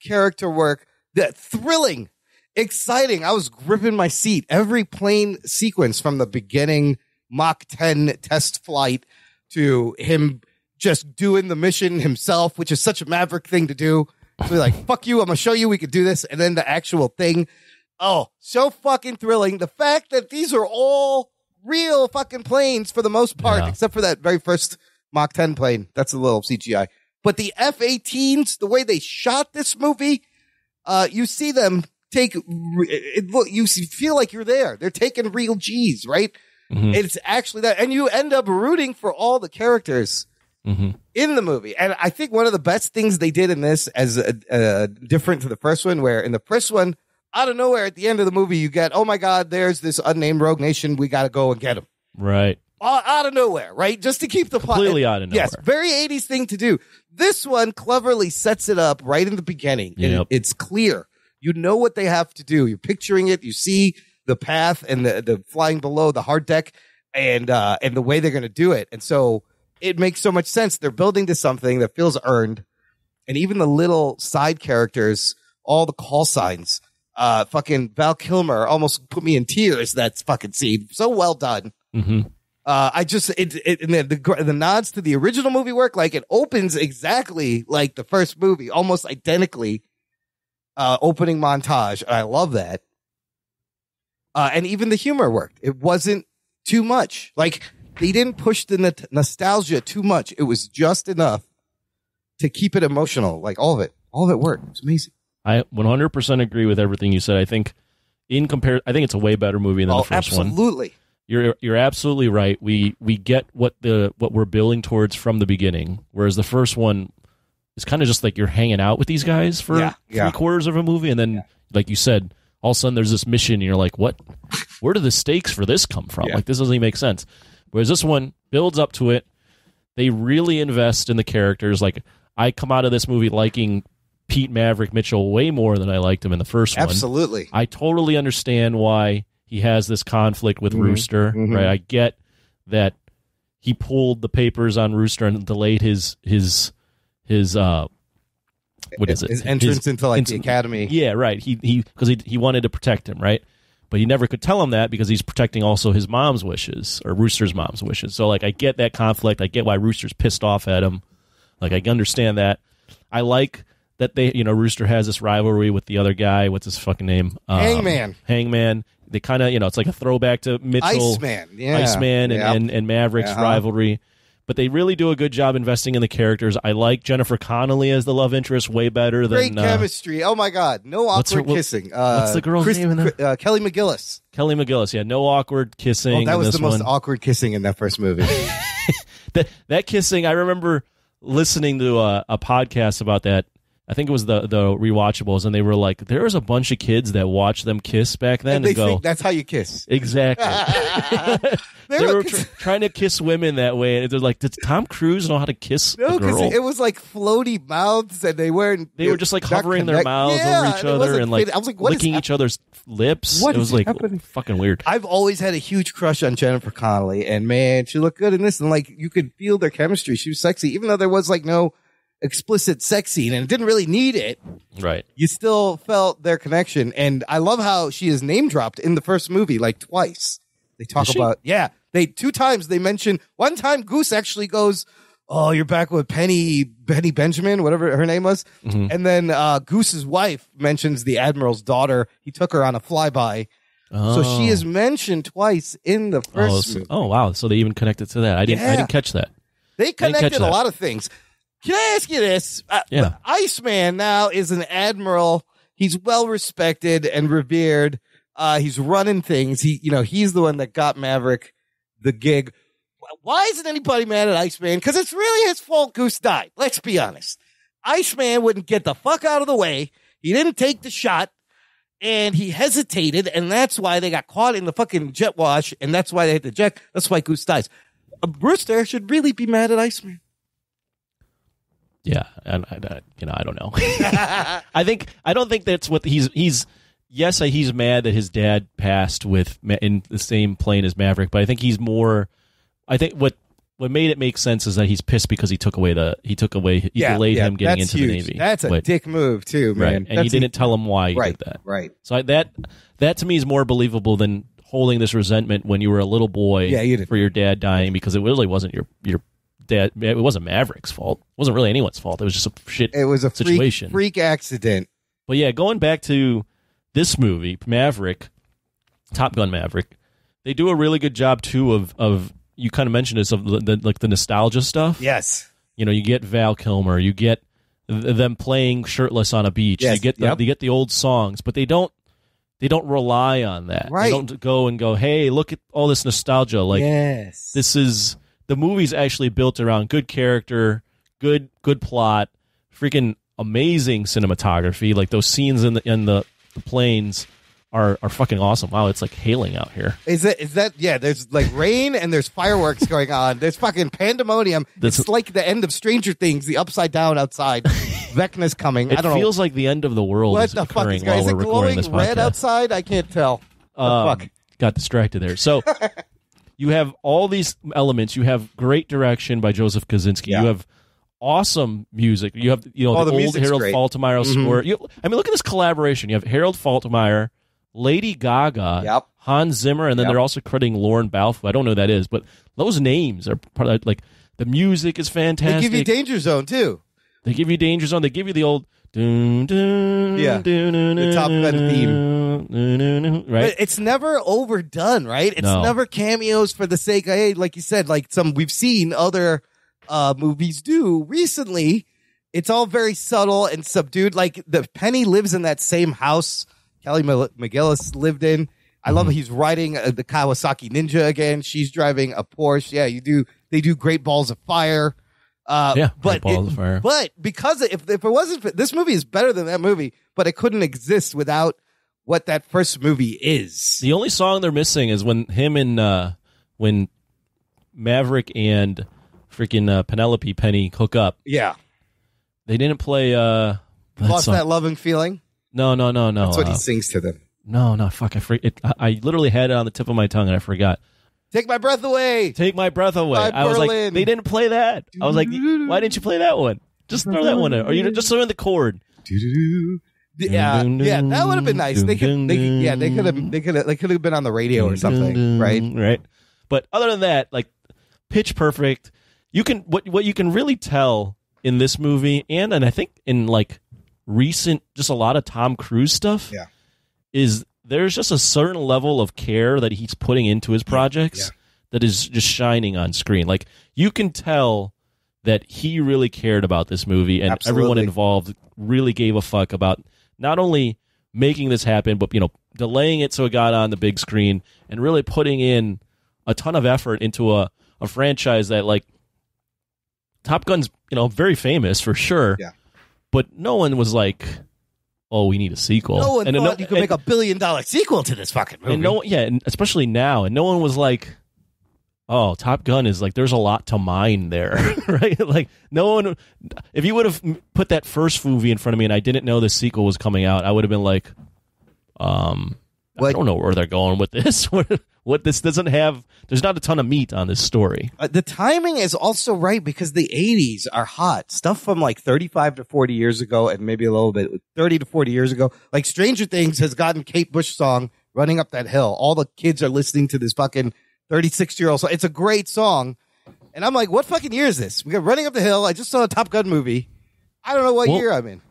character work, that thrilling. Exciting. I was gripping my seat. Every plane sequence from the beginning, Mach 10 test flight, to him just doing the mission himself, which is such a Maverick thing to do. So we're like, fuck you, I'm going to show you we could do this. And then the actual thing. Oh, so fucking thrilling. The fact that these are all real fucking planes for the most part, except for that very first Mach 10 plane. That's a little CGI. But the F-18s, the way they shot this movie, you see them you feel like you're there. They're taking real G's, right? Mm-hmm. It's actually that. And you end up rooting for all the characters in the movie. And I think one of the best things they did in this, as different to the first one, where in the first one, out of nowhere at the end of the movie, you get, oh my God, there's this unnamed rogue nation. We got to go and get him. Right. Out of nowhere, right? Just to keep the plot. Completely out of nowhere. Yes, very 80s thing to do. This one cleverly sets it up right in the beginning. And it's clear. You know what they have to do. You're picturing it. You see the path and the flying below the hard deck and the way they're going to do it. And so it makes so much sense. They're building to something that feels earned. And even the little side characters, all the call signs, fucking Val Kilmer almost put me in tears. That fucking scene. So well done. Mm-hmm. The nods to the original movie work, like it opens exactly like the first movie, almost identically. Opening montage. I love that. And even the humor worked. It wasn't too much. Like, they didn't push the nostalgia too much. It was just enough to keep it emotional. Like, all of it worked. It's amazing. I 100% agree with everything you said. I think I think it's a way better movie than the first one. Absolutely. You're absolutely right. We get what we're building towards from the beginning, whereas the first one, it's kind of just like you're hanging out with these guys for 3/4 of a movie, and then, like you said, all of a sudden there's this mission, and you're like, what? Where do the stakes for this come from? Like, this doesn't even make sense. Whereas this one builds up to it. They really invest in the characters. Like, I come out of this movie liking Pete Maverick Mitchell way more than I liked him in the first one. Absolutely. I totally understand why he has this conflict with Rooster, right? I get that he pulled the papers on Rooster and delayed his what is it? His entrance into the academy. Yeah, right. He because he wanted to protect him, right? But he never could tell him that because he's protecting also his mom's wishes, or Rooster's mom's wishes. So, like, I get that conflict. I get why Rooster's pissed off at him. Like, I understand that. I like that Rooster has this rivalry with the other guy. What's his fucking name? Hangman. They kind of, it's like a throwback to Mitchell. Iceman and Maverick's rivalry. But they really do a good job investing in the characters. I like Jennifer Connelly as the love interest way better than... Great chemistry. Oh, my God. No awkward kissing. What's the girl's name in that? Kelly McGillis. Kelly McGillis, yeah. No awkward kissing. That was the most awkward kissing in that first movie. that kissing, I remember listening to a podcast about that. I think it was the Rewatchables, and they were like, there was a bunch of kids that watched them kiss back then and they go, think that's how you kiss. Exactly. they were trying to kiss women that way, and they're like, does Tom Cruise know how to kiss a girl? because it was like floaty mouths, and they were just like hovering their mouths over each other and like, I was like, licking each other's lips. What it was like happening? fucking weird. I've always had a huge crush on Jennifer Connelly, and man, she looked good in this, and like you could feel their chemistry. She was sexy, even though there was like no explicit sex scene, and it didn't really need it. Right. You still felt their connection, and I love how she is name dropped in the first movie like twice. They talk about they 2 times they mention. One time Goose actually goes, "Oh, you're back with Penny Benjamin, whatever her name was," and then Goose's wife mentions the Admiral's daughter. He took her on a flyby. So she is mentioned twice in the first movie. Oh wow! So they even connected to that. I didn't catch that. They connected a lot of things. Can I ask you this? Iceman now is an admiral. He's well respected and revered. He's running things. He's the one that got Maverick the gig. Why isn't anybody mad at Iceman? Because it's really his fault Goose died. Let's be honest. Iceman wouldn't get the fuck out of the way. He didn't take the shot, and he hesitated, and that's why they got caught in the fucking jet wash, and that's why they hit the jet. That's why Goose dies. Brewster should really be mad at Iceman. Yeah, and I don't know. I don't think that's what he's. Yes, he's mad that his dad passed in the same plane as Maverick, but I think he's more. I think what made it make sense is that he's pissed because he delayed him getting into huge. the Navy. That's a dick move too, man. Right. And he didn't tell him why he did that. Right. So that to me is more believable than holding this resentment when you were a little boy for your dad dying, because it really wasn't your dad. It wasn't Maverick's fault. It wasn't really anyone's fault. It was just a shit. It was a situation, freak accident. But yeah, going back to this movie, Maverick, Top Gun Maverick, they do a really good job too of you kind of mentioned this, of the nostalgia stuff. Yes, you get Val Kilmer, you get them playing shirtless on a beach. Yes. You get the old songs, but they don't rely on that. Right. They don't go, hey, look at all this nostalgia. Like, yes, this is. The movie's actually built around good character, good plot, freaking amazing cinematography. Like those scenes in the planes are fucking awesome. Wow, it's like hailing out here. Is that yeah? There's like rain and there's fireworks going on. There's fucking pandemonium. It's like the end of Stranger Things. The upside down outside. Vecna's coming. I don't know. It feels like the end of the world what is the fuck occurring is while it we're recording this glowing red podcast. outside? I can't tell. Fuck. Got distracted there. So. You have all these elements. You have great direction by Joseph Kosinski. Yeah. You have awesome music. You have the old Harold Faltermeyer score. Look at this collaboration. You have Harold Faltermeyer, Lady Gaga, Hans Zimmer, and then they're also crediting Lauren Balfe. I don't know who that is, but those names are part of, like, the music is fantastic. They give you Danger Zone too. They give you Danger Zone. They give you the old the Top Gun theme, right? But it's never overdone, right? It's never cameos for the sake of, hey, like you said, like we've seen other movies do recently. It's all very subtle and subdued. Like the Penny lives in that same house Kelly McGillis lived in. I love he's riding the Kawasaki Ninja again. She's driving a Porsche. Yeah, they do Great Balls of Fire. But because if it wasn't, this movie is better than that movie, but it couldn't exist without what that first movie is. The only song they're missing is when Maverick and freaking Penelope Penny hook up. Yeah, they didn't play. Lost That Loving Feeling. No. That's what he sings to them. No, fuck! I literally had it on the tip of my tongue and I forgot. Take my breath away. Take my breath away. I was like, they didn't play that. I was like, why didn't you play that one? Just throw that one in. Or you just throw in the chord. Yeah, that would have been nice. They could have been on the radio or something, right? Right. But other than that, like, pitch perfect. You can what you can really tell in this movie, and I think in like recent, just a lot of Tom Cruise stuff, is there's just a certain level of care that he's putting into his projects that is just shining on screen. Like, you can tell that he really cared about this movie, and everyone involved really gave a fuck about not only making this happen, but, delaying it so it got on the big screen and really putting in a ton of effort into a franchise that, like, Top Gun's, very famous for sure. Yeah. But no one was like, oh, we need a sequel. No one thought you could make $1 billion sequel to this fucking movie. And especially now, and no one was like, oh, Top Gun is like, there's a lot to mine there, right? Like, no one, if you would have put that first movie in front of me and I didn't know the sequel was coming out, I would have been like, I don't know where they're going with this. What this doesn't have, there's not a ton of meat on this story. The timing is also right because the 80s are hot. Stuff from like 35 to 40 years ago and maybe a little bit 30 to 40 years ago. Like Stranger Things has gotten Kate Bush song Running Up That Hill. All the kids are listening to this fucking 36-year-old song. It's a great song. And I'm like, what fucking year is this? We got Running Up the Hill. I just saw a Top Gun movie. I don't know what year I'm in.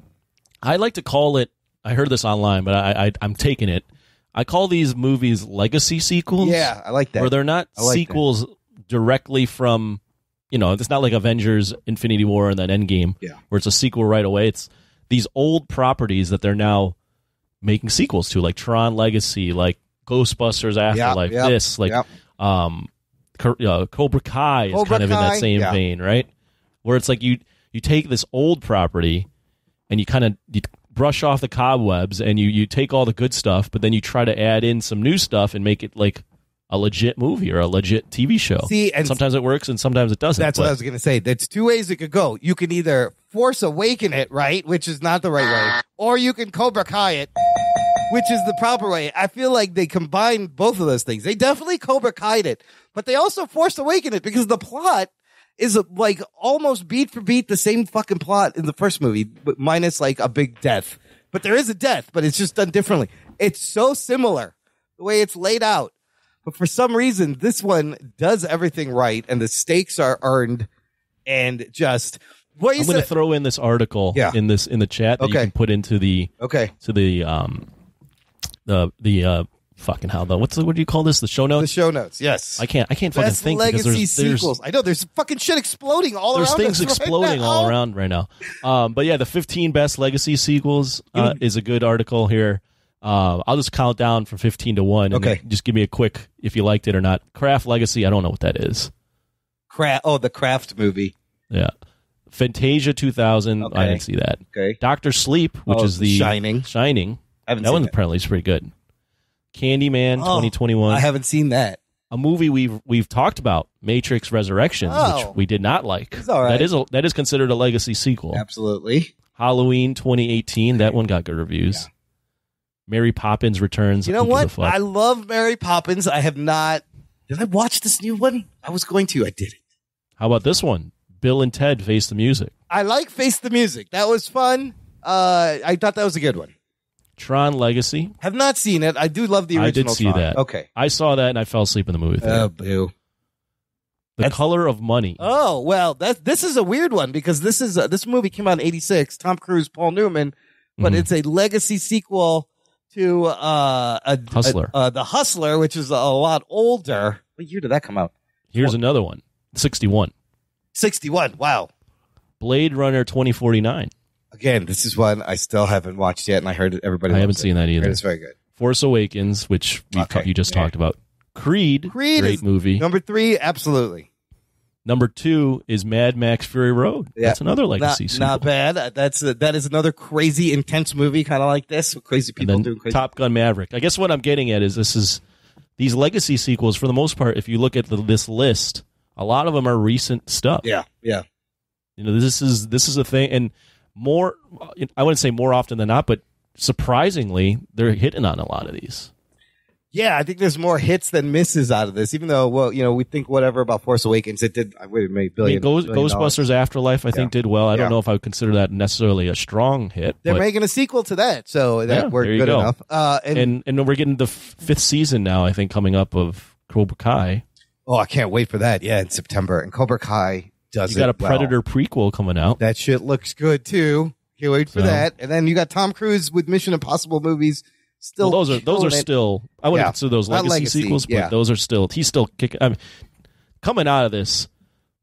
I like to call it, I heard this online, but I'm taking it. I call these movies legacy sequels. Yeah, I like that. Where they're not sequels directly from, it's not like Avengers, Infinity War, and then Endgame, where it's a sequel right away. It's these old properties that they're now making sequels to, like Tron Legacy, like Ghostbusters Afterlife, Cobra Kai is kind of in that same vein, right? Where it's like you take this old property and you brush off the cobwebs and you take all the good stuff, but then you try to add in some new stuff and make it like a legit movie or a legit TV show. See, and sometimes it works and sometimes it doesn't. That's what I was going to say. There's two ways it could go. You can either Force Awaken it, right, which is not the right way, or you can Cobra Kai it, which is the proper way. I feel like they combined both of those things. They definitely Cobra Kai'd it, but they also Force Awaken it because the plot is like almost beat for beat the same fucking plot in the first movie, but minus like a big death. But there is a death, but it's just done differently. It's so similar the way it's laid out. But for some reason, this one does everything right, and the stakes are earned. And just I'm going to throw in this article in the chat that you can put into the fucking what do you call this? The show notes? The show notes, yes. I can't fucking think legacy because there's sequels. I know there's fucking shit exploding all around. There's things exploding all around right now. But yeah, the 15 best legacy sequels is a good article here. I'll just count down from 15 to 1. And just give me a quick if you liked it or not. Craft Legacy, I don't know what that is. The Craft movie. Yeah. Fantasia 2000, I didn't see that. Okay. Dr. Sleep, which is the Shining. That one apparently is pretty good. Candyman 2021. I haven't seen that. A movie we've talked about, Matrix Resurrections, which we did not like. It's all right. That is considered a legacy sequel. Absolutely. Halloween 2018, that one got good reviews. Yeah. Mary Poppins Returns. You know what? I love Mary Poppins. I have not. Did I watch this new one? I was going to. I didn't. How about this one? Bill and Ted Face the Music. I like Face the Music. That was fun. I thought that was a good one. Tron Legacy. Have not seen it. I do love the original. I did see Tron. that. Okay. I saw that and I fell asleep in the movie theater. Oh, boo. The Color of Money. Oh, well, this is a weird one because this movie came out in 86, Tom Cruise, Paul Newman, but it's a legacy sequel to Hustler. The Hustler, which is a lot older. What year did that come out? Here's another one. 61. 61. Wow. Blade Runner 2049. Again, this is one I still haven't watched yet, and I heard everybody. I haven't seen that either. It's very good. Force Awakens, which you just talked about. Creed great movie. Number 3, absolutely. Number 2 is Mad Max Fury Road. Yeah. That's another legacy sequel. Not bad. That is another crazy, intense movie, kind of like this, with crazy people doing crazy. Top Gun Maverick. I guess what I'm getting at is these legacy sequels, for the most part, if you look at this list, a lot of them are recent stuff. Yeah. This is a thing, and more. I wouldn't say more often than not, but surprisingly, they're hitting on a lot of these. Yeah, I think there's more hits than misses out of this. Even though, we think whatever about Force Awakens, it did. It made billion. Ghostbusters Afterlife, I think, did well. I don't know if I would consider that necessarily a strong hit. They're making a sequel to that, so that worked good enough. And we're getting the 5th season now, I think, coming up of Cobra Kai. Oh, I can't wait for that. Yeah, in September. And Cobra Kai does it. You got a Predator prequel coming out. That shit looks good too. Can't wait for that. And then you got Tom Cruise with Mission Impossible movies. Still, those are still. I wouldn't consider those legacy sequels, but those are still. He's still kicking. I mean, coming out of this,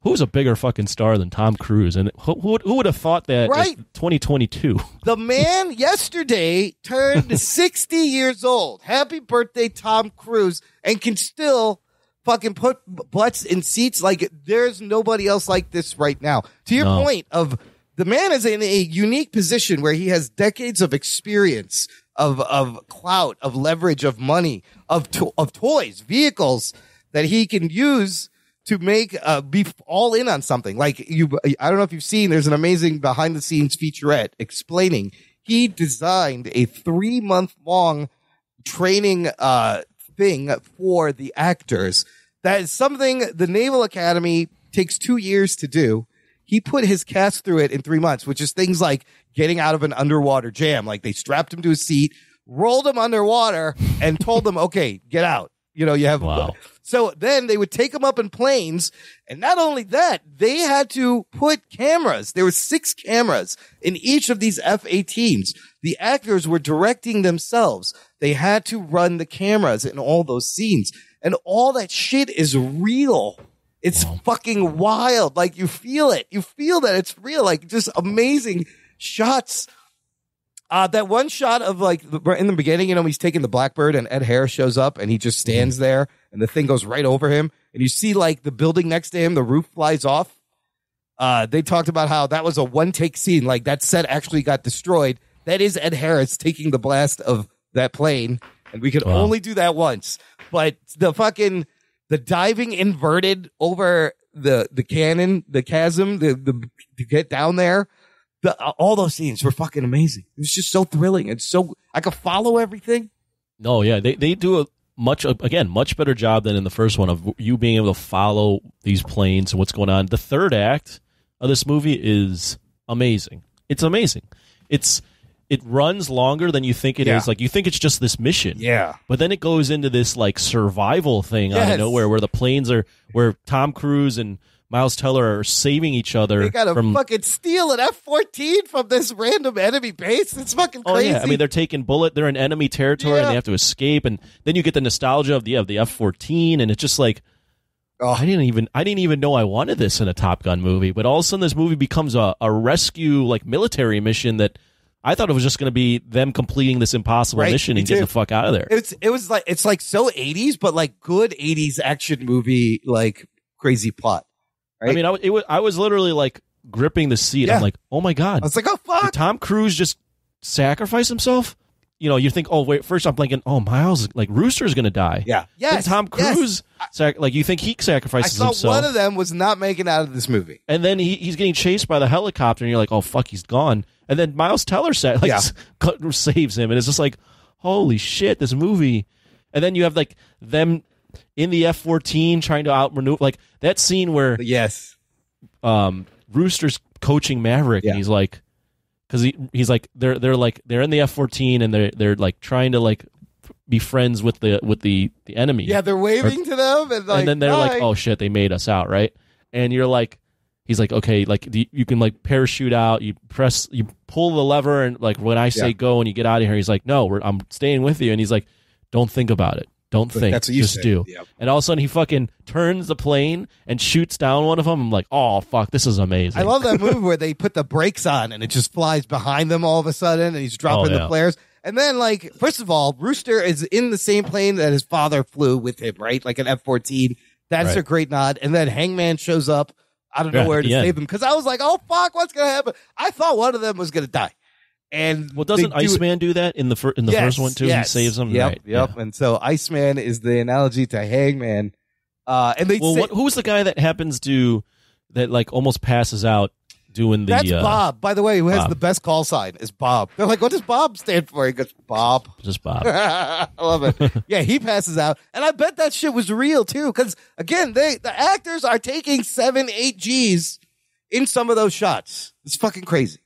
who's a bigger fucking star than Tom Cruise? And who would have thought that? Right, 2022. The man yesterday turned 60 years old. Happy birthday, Tom Cruise, and can still fucking put butts in seats. Like, there's nobody else like this right now. To your point of the man is in a unique position where he has decades of experience, of clout, of leverage, of money, of toys, vehicles that he can use to make be all in on something. Like I don't know if you've seen, there's an amazing behind the scenes featurette explaining he designed a 3-month-long training thing for the actors. That is something the Naval Academy takes 2 years to do. He put his cast through it in 3 months, which is things like getting out of an underwater jam. Like they strapped him to a seat, rolled him underwater, and told him, okay, get out. You have. Wow. So then they would take him up in planes. And not only that, they had to put cameras. There were 6 cameras in each of these F-18s. The actors were directing themselves. They had to run the cameras in all those scenes. And all that shit is real. It's fucking wild. Like you feel it. You feel that it's real. Like just amazing shots. That one shot of like in the beginning, he's taking the Blackbird and Ed Harris shows up and he just stands there and the thing goes right over him. And you see like the building next to him, the roof flies off. They talked about how that was a one-take scene. Like that set actually got destroyed. That is Ed Harris taking the blast of that plane. And we could only do that once. But the diving inverted over the cannon, the chasm, to get down there. All those scenes were fucking amazing. It was just so thrilling and I could follow everything. No, yeah, they do a much better job than in the first one of you being able to follow these planes and what's going on. The third act of this movie is amazing. It's amazing. It runs longer than you think it is. Like you think it's just this mission. Yeah. But then it goes into this like survival thing out of nowhere where the planes are where Tom Cruise and Miles Teller are saving each other. They gotta fucking steal an F-14 from this random enemy base. It's fucking crazy. Oh, yeah. I mean, they're taking they're in enemy territory and they have to escape. And then you get the nostalgia of the F-14 and it's just like, I didn't even know I wanted this in a Top Gun movie. But all of a sudden this movie becomes a rescue like military mission that I thought it was just going to be them completing this impossible mission and getting the fuck out of there. It's like so 80s, but like good 80s action movie, like crazy plot. Right? I mean, I was literally like gripping the seat. I'm like, oh my God. I was like, oh fuck. Did Tom Cruise just sacrifice himself? You think, oh wait, first I'm thinking, oh, Miles, like Rooster's going to die. Yeah. Yes. Then Tom Cruise, you think he sacrifices himself. One of them was not making out of this movie. And then he's getting chased by the helicopter and you're like, oh fuck, he's gone. And then Miles Teller saves him. And it's just like, holy shit, this movie. And then you have like them in the F-14 trying to outmaneuver, like that scene where Rooster's coaching Maverick and he's like, because he's like they're in the F-14 and they're like trying to like be friends with the enemy. Yeah, they're waving to them and then they're like, oh shit, they made us out, right? And you're like, he's like, okay, like you can like parachute out, you pull the lever and like when I say go and you get out of here, he's like, no, I'm staying with you, and he's like, don't think about it. Don't think. That's what you just say. do. Yep. And all of a sudden, he fucking turns the plane and shoots down one of them. I'm like, oh, fuck, this is amazing. I love that move where they put the brakes on and it just flies behind them all of a sudden and he's dropping the flares. And then, like, first of all, Rooster is in the same plane that his father flew with him, right? Like an F-14. That's a great nod. And then Hangman shows up out of nowhere to save him. Because I was like, oh, fuck, what's going to happen? I thought one of them was going to die. And doesn't Iceman do that in the first one too? Yes. He saves him. Yep, right. yep. Yeah. And so Iceman is the analogy to Hangman. And they who's the guy that happens to that like almost passes out doing the? That's Bob. By the way, who has the best call sign is Bob. They're like, what does Bob stand for? He goes, Bob. Just Bob. I love it. Yeah, he passes out, and I bet that shit was real too. Because again, the actors are taking 7-8 G's in some of those shots. It's fucking crazy.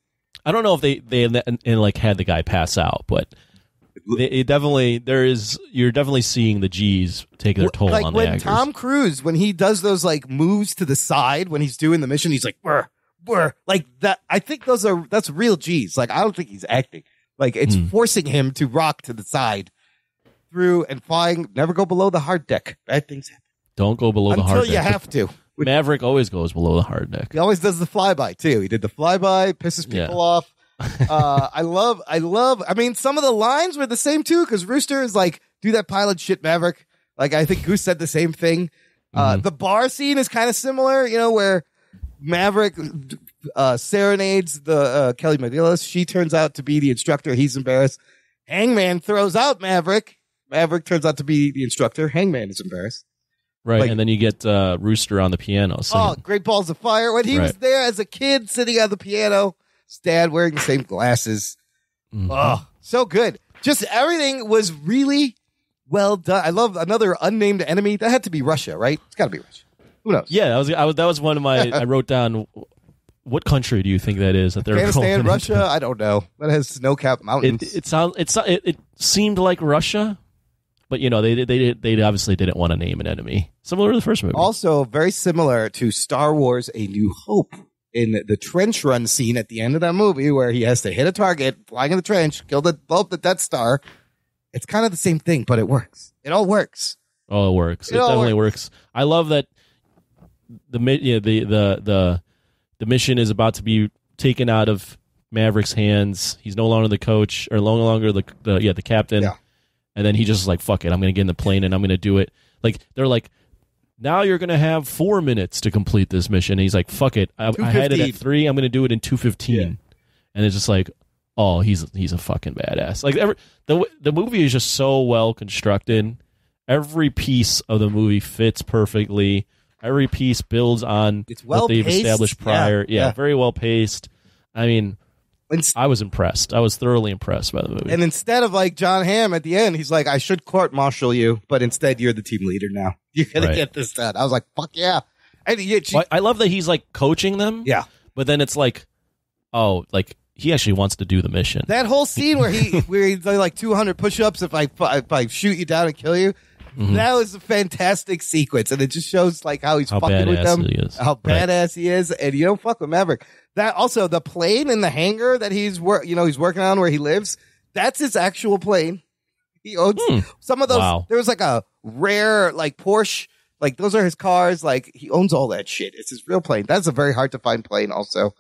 I don't know if they like had the guy pass out, but you're definitely seeing the G's take their toll on the actors. Like when Tom Cruise, when he does those like moves to the side when he's doing the mission, he's like, "Brr, brr," like that. I think that's real G's. Like I don't think he's acting. Like it's forcing him to rock to the side through and flying. Never go below the hard deck. Bad things happen. Don't go below the hard deck. Until you have to. Maverick always goes below the hard deck. He always does the flyby too. He did the flyby, pisses people off. I mean, some of the lines were the same too, because Rooster is like, do that pilot shit, Maverick. Like, I think Goose said the same thing. The bar scene is kind of similar, where Maverick serenades the Kelly Medeiros. She turns out to be the instructor. He's embarrassed. Hangman throws out Maverick. Maverick turns out to be the instructor. Hangman is embarrassed. Right, and then you get Rooster on the piano singing. Oh, Great Balls of Fire. When he was there as a kid sitting on the piano, his dad wearing the same glasses. Oh, so good. Just everything was really well done. I love another unnamed enemy. That had to be Russia, right? It's got to be Russia. Who knows? Yeah, that was one of my. I wrote down. What country do you think that is? That they're Afghanistan, Russia? I don't know. That has snow-capped mountains. It seemed like Russia, but they obviously didn't want to name an enemy. Similar to the first movie. Also, very similar to Star Wars: A New Hope in the trench run scene at the end of that movie, where he has to hit a target, flying in the trench, blow up the Death Star. It's kind of the same thing, but it works. It all works. Oh, it works. It definitely works. I love that the mission is about to be taken out of Maverick's hands. He's no longer the coach, or no longer the captain. Yeah. And then he just is like, fuck it, I'm going to get in the plane and I'm going to do it. Like, they're like, now you're going to have 4 minutes to complete this mission. And he's like, fuck it. I had it at 3. I'm going to do it in 2:15. Yeah. And it's just like, oh, he's a fucking badass. Like, the movie is just so well constructed. Every piece of the movie fits perfectly. Every piece builds on what they've established prior. Yeah, very well paced. I mean, I was impressed. I was thoroughly impressed by the movie. And instead of like John Hamm at the end, he's like, I should court-martial you, but instead you're the team leader now. You're going to get this done. I was like, fuck yeah. And I love that he's like coaching them. Yeah. But then it's like, oh, like he actually wants to do the mission. That whole scene where he's like 200 push-ups if I shoot you down and kill you. Mm-hmm. That was a fantastic sequence, and it just shows like how he's fucking with them, how badass he is, and you don't fuck with Maverick. That also the plane in the hangar that he's working on where he lives. That's his actual plane. He owns some of those. Wow. There was like a rare like Porsche, like those are his cars. Like he owns all that shit. It's his real plane. That's a very hard to find plane. Also,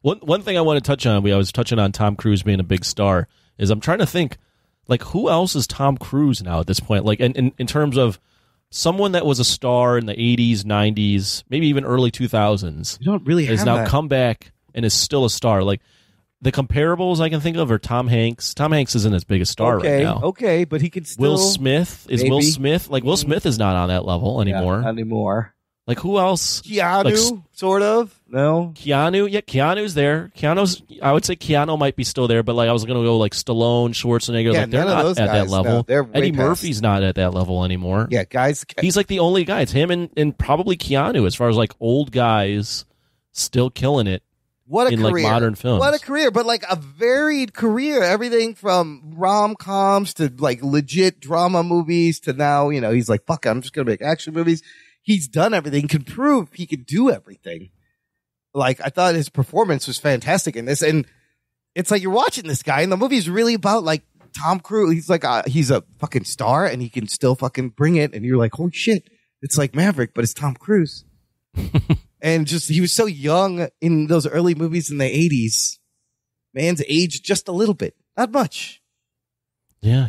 one thing I want to touch on. I was touching on Tom Cruise being a big star. Is I'm trying to think. Like, who else is Tom Cruise now at this point? Like, in terms of someone that was a star in the 80s, 90s, maybe even early 2000s. You don't really have has now that. Come back and is still a star. Like, the comparables I can think of are Tom Hanks. Tom Hanks isn't as big a star right now. Okay, but he can still... Will Smith? Is Will Smith? Like, Will Smith is not on that level anymore. Not anymore. Like, who else? Keanu, sort of. No. Keanu? Yeah, Keanu's there. I would say Keanu might be still there, but like I was going to go like Stallone, Schwarzenegger. Yeah, like they're not at that level. No, Eddie Murphy's not at that level anymore. Yeah, guys. He's like the only guy. It's him and probably Keanu as far as like old guys still killing it. What a in career. Like modern films. What a career, but like a varied career. Everything from rom-coms to like legit drama movies to now, he's like, fuck it, I'm just going to make action movies. He's done everything, can prove he can do everything. Like, I thought his performance was fantastic in this. And it's like you're watching this guy, and the movie's really about, like, Tom Cruise. He's like, he's a fucking star, and he can still fucking bring it. And you're like, holy shit, it's like Maverick, but it's Tom Cruise. And just, he was so young in those early movies in the 80s. Man's aged just a little bit. Not much. Yeah,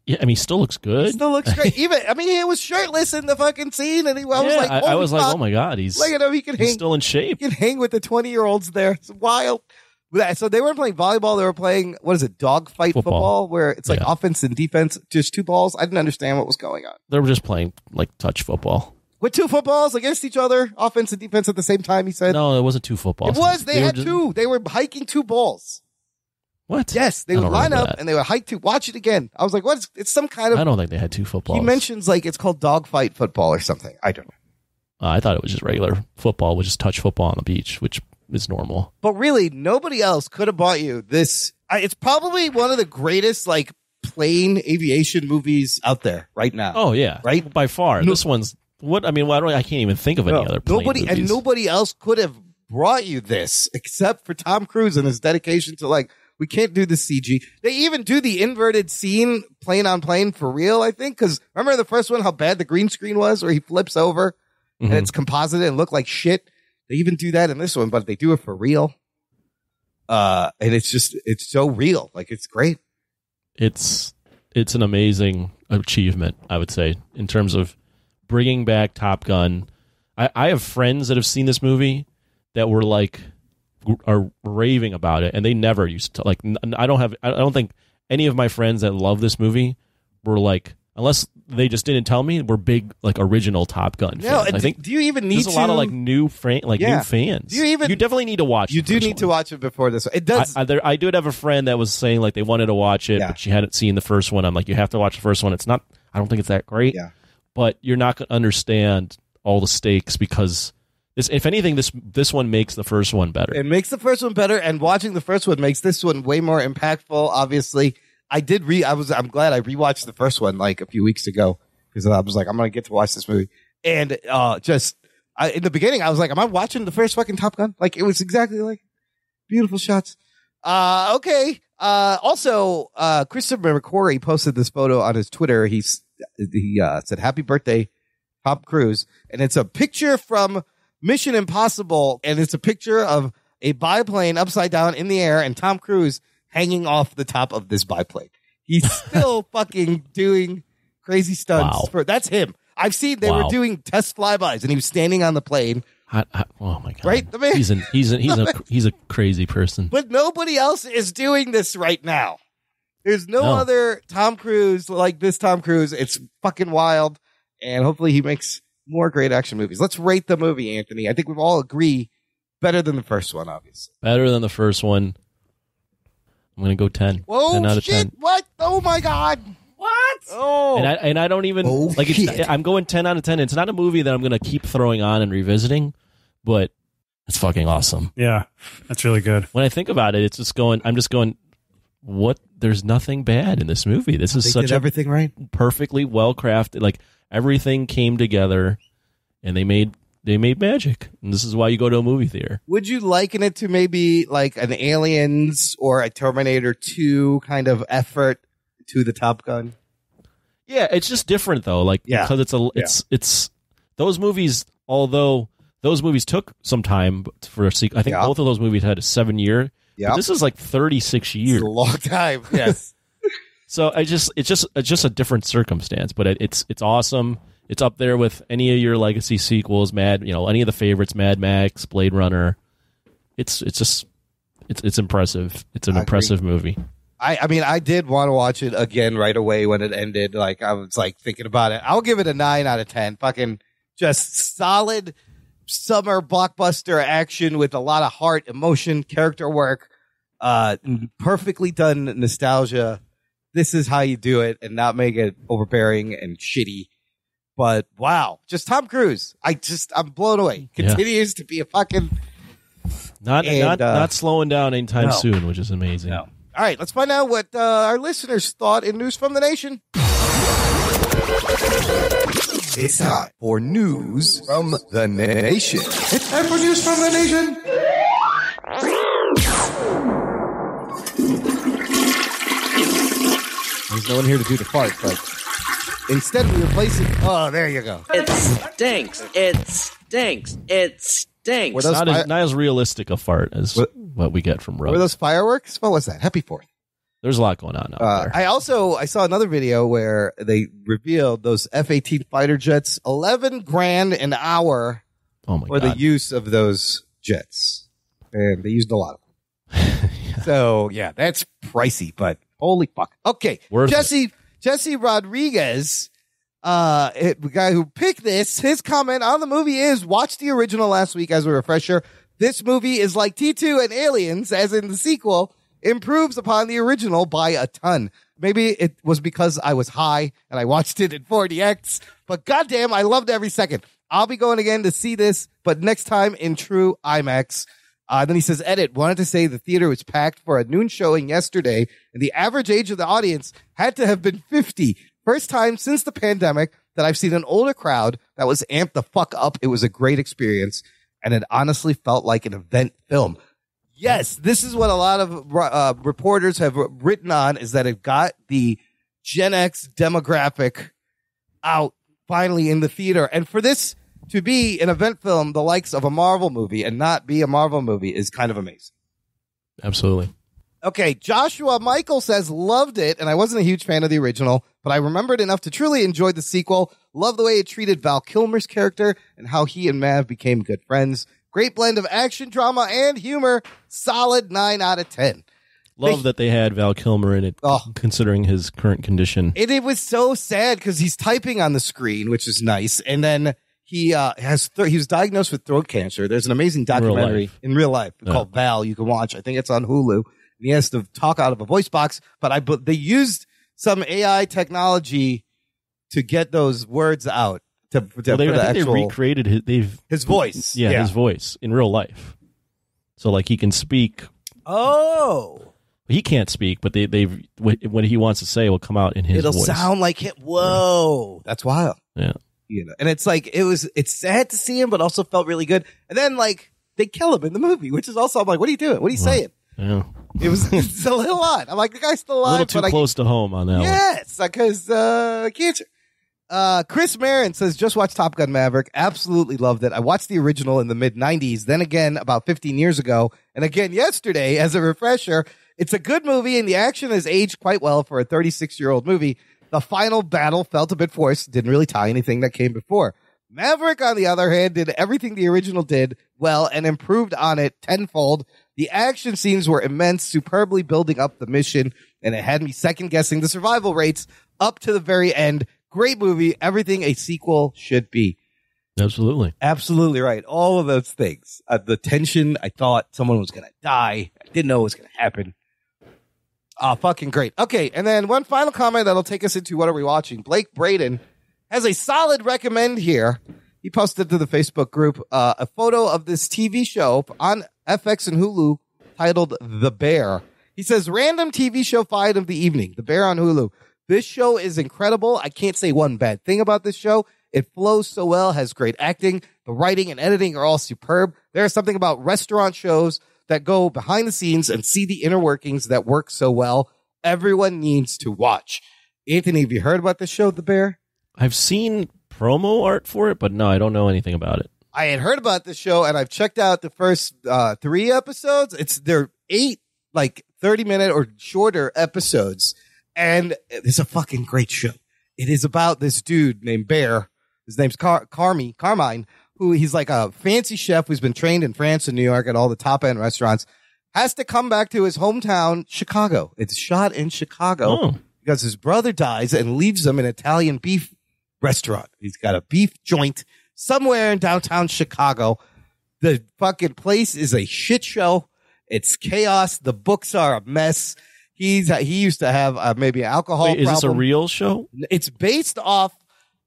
yeah, I mean, he still looks good. He still looks great. He was shirtless in the fucking scene, and I was like, oh my god, look at him. He's still in shape. He can hang with the 20-year-olds there. It's wild. So they weren't playing volleyball. They were playing, what is it, dogfight football, where it's like offense and defense, just 2 balls. I didn't understand what was going on. They were just playing like touch football. With 2 footballs against each other, offense and defense at the same time, he said. No, it wasn't 2 footballs. It was. They had 2. They were hiking 2 balls. What? Yes, they would line up and they would hike to watch it again. I was like, what? It's some kind of... I don't think they had 2 footballs. He mentions like it's called dogfight football or something. I don't know. I thought it was just regular football, which is touch football on the beach, which is normal. But really, nobody else could have bought you this. It's probably one of the greatest like plane aviation movies out there right now. Oh yeah, right by far. This one's what I mean. I can't even think of any other plane movies. And nobody else could have brought you this except for Tom Cruise and his dedication to like. We can't do the CG. They even do the inverted scene plane on plane for real, I think. Because remember the first one, how bad the green screen was where he flips over and it's composited and looked like shit? They even do that in this one, but they do it for real. And it's so real. Like, it's great. It's an amazing achievement, I would say, in terms of bringing back Top Gun. I have friends that have seen this movie that were like are raving about it, and they never used to like. I don't think any of my friends that love this movie were like, unless they just didn't tell me, were big like original Top Gun fans. I think do you even need there's a lot of like new new fans. You definitely need to watch. You do need to watch it before this. It does. I did have a friend that was saying like they wanted to watch it, but she hadn't seen the first one. I'm like, you have to watch the first one. It's not. I don't think it's that great. Yeah. But you're not going to understand all the stakes because this. If anything, this one makes the first one better. It makes the first one better, and watching the first one makes this one way more impactful. Obviously, I'm glad I rewatched the first one like a few weeks ago because I was like, I'm gonna get to watch this movie. And in the beginning, I was like, am I watching the first fucking Top Gun? Like it was exactly like beautiful shots. Okay. Also, Christopher McQuarrie posted this photo on his Twitter. He said, "Happy birthday, Tom Cruise," and it's a picture from Mission Impossible, and it's a picture of a biplane upside down in the air, and Tom Cruise hanging off the top of this biplane. He's still fucking doing crazy stunts. Wow. That's him. I've seen they were doing test flybys, and he was standing on the plane. Oh my god! Right, the man. He's a crazy person. But nobody else is doing this right now. There's no other Tom Cruise like this Tom Cruise. It's fucking wild, and hopefully he makes more great action movies. Let's rate the movie, Anthony. I think we all agree better than the first one, obviously. Better than the first one. I'm gonna go 10. Whoa, 10 out of shit! 10. What? Oh my god! What? Oh, and I don't even I'm going 10 out of 10. It's not a movie that I'm gonna keep throwing on and revisiting, but it's fucking awesome. Yeah, that's really good. When I think about it, I'm just going, what? There's nothing bad in this movie. This is such everything right, perfectly well crafted. Like everything came together, and they made magic. And this is why you go to a movie theater. Would you liken it to maybe like an Aliens or a Terminator 2 kind of effort to the Top Gun? Yeah, it's just different though. Like because it's those movies. Although those movies took some time for a sequel. I think both of those movies had a 7-year. Yeah, this is like 36 years. It's a long time. Yes. So it's just a different circumstance, but it's awesome. It's up there with any of your legacy sequels, any of the favorites, Mad Max, Blade Runner. It's impressive. It's an impressive movie. I mean, I did want to watch it again right away when it ended. Like I was like thinking about it. I'll give it a 9 out of 10. Fucking just solid summer blockbuster action with a lot of heart, emotion, character work, perfectly done nostalgia. This is how you do it and not make it overbearing and shitty. But wow, just Tom Cruise. I'm blown away. Continues to be a fucking not slowing down anytime soon, which is amazing. No. All right, let's find out what our listeners thought in News from the Nation. It's time for News from the Nation. It's time for News from the Nation. There's no one here to do the fart, but instead we replace it. Oh, there you go. It stinks. It stinks. It stinks. Not as realistic a fart as what we get from Rogue. Were those fireworks? What was that? Happy 4th. There's a lot going on out there. I saw another video where they revealed those F-18 fighter jets, $11,000 an hour for the use of those jets. And they used a lot of them. So, yeah, that's pricey, but holy fuck. Okay, Jesse Rodriguez, the guy who picked this, his comment on the movie is, watch the original last week as a refresher. This movie is like T2 and Aliens, as in the sequel, improves upon the original by a ton. Maybe it was because I was high and I watched it in 4DX, but goddamn, I loved every second. I'll be going again to see this, but next time in true IMAX. Then he says, edit, wanted to say the theater was packed for a noon showing yesterday, and the average age of the audience had to have been 50. First time since the pandemic that I've seen an older crowd that was amped the fuck up. It was a great experience, and it honestly felt like an event film. Yes, this is what a lot of reporters have written on, is that it got the Gen X demographic out finally in the theater. And for this to be an event film, the likes of a Marvel movie and not be a Marvel movie is kind of amazing. Absolutely. Okay, Joshua Michael says, loved it, and I wasn't a huge fan of the original, but I remembered enough to truly enjoy the sequel. Love the way it treated Val Kilmer's character and how he and Mav became good friends. Great blend of action, drama, and humor. Solid 9 out of 10. Love that they had Val Kilmer in it, considering his current condition. It was so sad because he's typing on the screen, which is nice, and then he he was diagnosed with throat cancer. There's an amazing documentary in real life called Val you can watch. I think it's on Hulu. And he has to talk out of a voice box, but they used some AI technology to get those words out. I think they recreated his voice. Yeah, his voice in real life. So like he can speak. Oh. He can't speak, but what he wants to say will come out in his voice. It'll sound like him. Whoa. That's wild. Yeah. You know, and it's like it's sad to see him, but also felt really good. And then like they kill him in the movie, which is also I'm like, what are you doing? What are you saying? Yeah. It's a little odd. I'm like, the guy's still alive. A little too close to home on that one. Yes, because cancer. Chris Marin says, just watched Top Gun Maverick. Absolutely loved it. I watched the original in the mid-90s, then again about 15 years ago, and again yesterday as a refresher. It's a good movie, and the action has aged quite well for a 36-year-old movie. The final battle felt a bit forced, didn't really tie anything that came before. Maverick, on the other hand, did everything the original did well and improved on it tenfold. The action scenes were immense, superbly building up the mission, and it had me second-guessing the survival rates up to the very end. Great movie, everything a sequel should be. Absolutely. Absolutely right. All of those things. The tension, I thought someone was going to die. I didn't know it was going to happen. Fucking great. Okay, and then one final comment that'll take us into what are we watching. Blake Braden has a solid recommend here. He posted to the Facebook group a photo of this TV show on FX and Hulu titled The Bear. He says, random TV show find of the evening, The Bear on Hulu. This show is incredible. I can't say one bad thing about this show. It flows so well, has great acting. The writing and editing are all superb. There's something about restaurant shows that go behind the scenes and see the inner workings that work so well. Everyone needs to watch. Anthony, have you heard about this show, The Bear? I've seen promo art for it, but no, I don't know anything about it. I had heard about this show, and I've checked out the first 3 episodes. They're 8, 30-minute or shorter episodes, and it's a fucking great show. It is about this dude named Bear. His name's Carmine, who he's like a fancy chef who's been trained in France and New York at all the top-end restaurants, has to come back to his hometown, Chicago. It's shot in Chicago because his brother dies and leaves him an Italian beef restaurant. He's got a beef joint somewhere in downtown Chicago. The fucking place is a shit show. It's chaos. The books are a mess. He used to have maybe an alcohol problem. Is this a real show? It's based off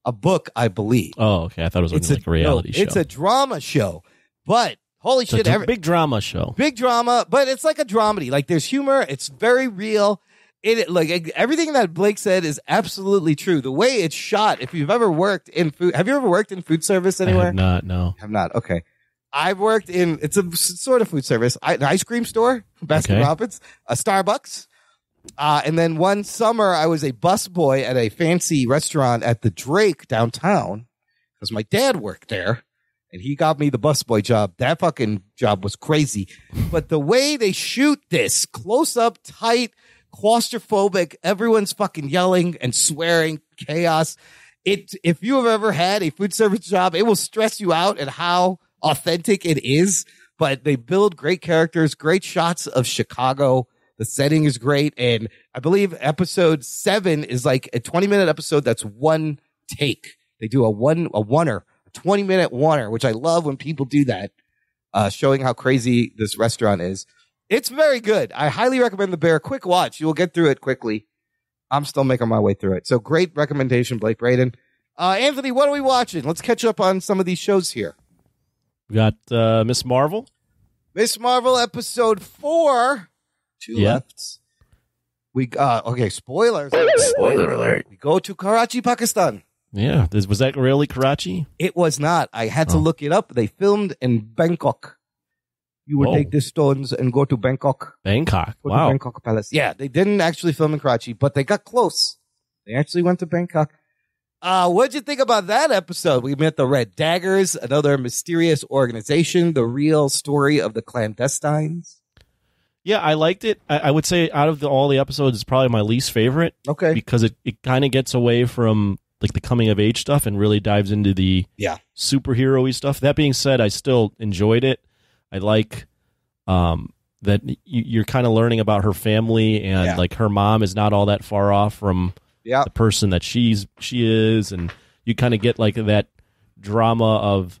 a book, I believe. Oh, okay. I thought it was like a reality show. It's a drama show, but holy shit. It's a big drama show. Big drama, but it's like a dramedy. Like there's humor. It's very real. Everything that Blake said is absolutely true. The way it's shot, if you've ever worked in food, have you ever worked in food service anywhere? I have not, no. Have not. Okay. I've worked it's a sort of food service, an ice cream store, Baskin Robbins, a Starbucks. And then one summer, I was a busboy at a fancy restaurant at the Drake downtown because my dad worked there and he got me the busboy job. That fucking job was crazy. But the way they shoot this, close up, tight, claustrophobic, everyone's fucking yelling and swearing, chaos. If you have ever had a food service job, it will stress you out at how authentic it is. But they build great characters, great shots of Chicago. The setting is great, and I believe episode 7 is like a 20-minute episode that's one take. They do a 20-minute oneer, which I love when people do that, showing how crazy this restaurant is. It's very good. I highly recommend The Bear. Quick watch. You will get through it quickly. I'm still making my way through it. So great recommendation, Blake Braden. Anthony, what are we watching? Let's catch up on some of these shows here. We got Miss Marvel. Miss Marvel episode 4. 2 left. We spoilers. Spoiler alert. We go to Karachi, Pakistan. Yeah. Was that really Karachi? It was not. I had to look it up. They filmed in Bangkok. You would take the stones and go to Bangkok. Bangkok. Go to Bangkok Palace. Yeah, they didn't actually film in Karachi, but they got close. They actually went to Bangkok. What'd you think about that episode? We met the Red Daggers, another mysterious organization, the real story of the clandestines. Yeah, I liked it. I would say out of all the episodes, it's probably my least favorite. Okay. Because it kind of gets away from like the coming of age stuff and really dives into the superhero-y stuff. That being said, I still enjoyed it. I like that you're kind of learning about her family, and like her mom is not all that far off from the person that she is, and you kind of get like that drama of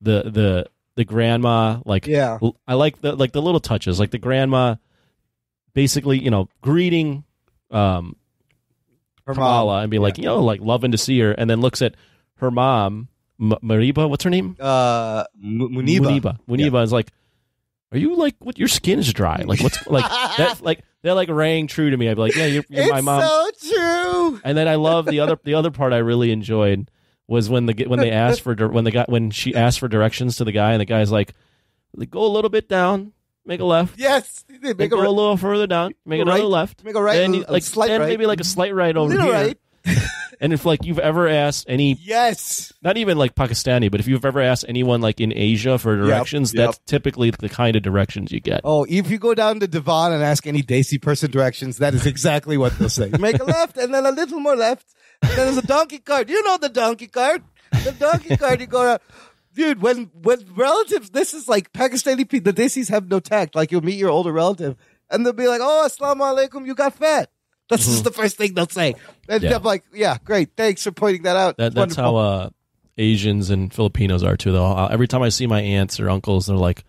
the grandma. Like I like the little touches, like the grandma basically, greeting her Kamala and be like, like loving to see her, and then looks at her mom, Mariba. What's her name? Muniba is like, are you like, what? Your skin's dry. Like, what's like that? Like that like rang true to me. I'd be like, yeah, you're my mom. So true. And then I love the other part I really enjoyed was when they asked for when she asked for directions to the guy, and the guy's like, go a little bit down, make a left. Yes, go a little further down, make another left, make a right, and a slight right, maybe like a slight right over here. Right. And if like you've ever asked any, not even like Pakistani, but if you've ever asked anyone like in Asia for directions, that's typically the kind of directions you get. Oh, if you go down to Devon and ask any Desi person directions, that is exactly what they'll say. Make a left and then a little more left. And then there's a donkey cart. You know the donkey cart. The donkey cart. You go around. Dude, when relatives, this is like Pakistani people. The Desis have no tact. Like you'll meet your older relative and they'll be like, "Oh, assalamu alaikum, you got fat." That's just the first thing they'll say. And I'm like, yeah, great. Thanks for pointing that out. That's how Asians and Filipinos are too, though. Every time I see my aunts or uncles, they're like,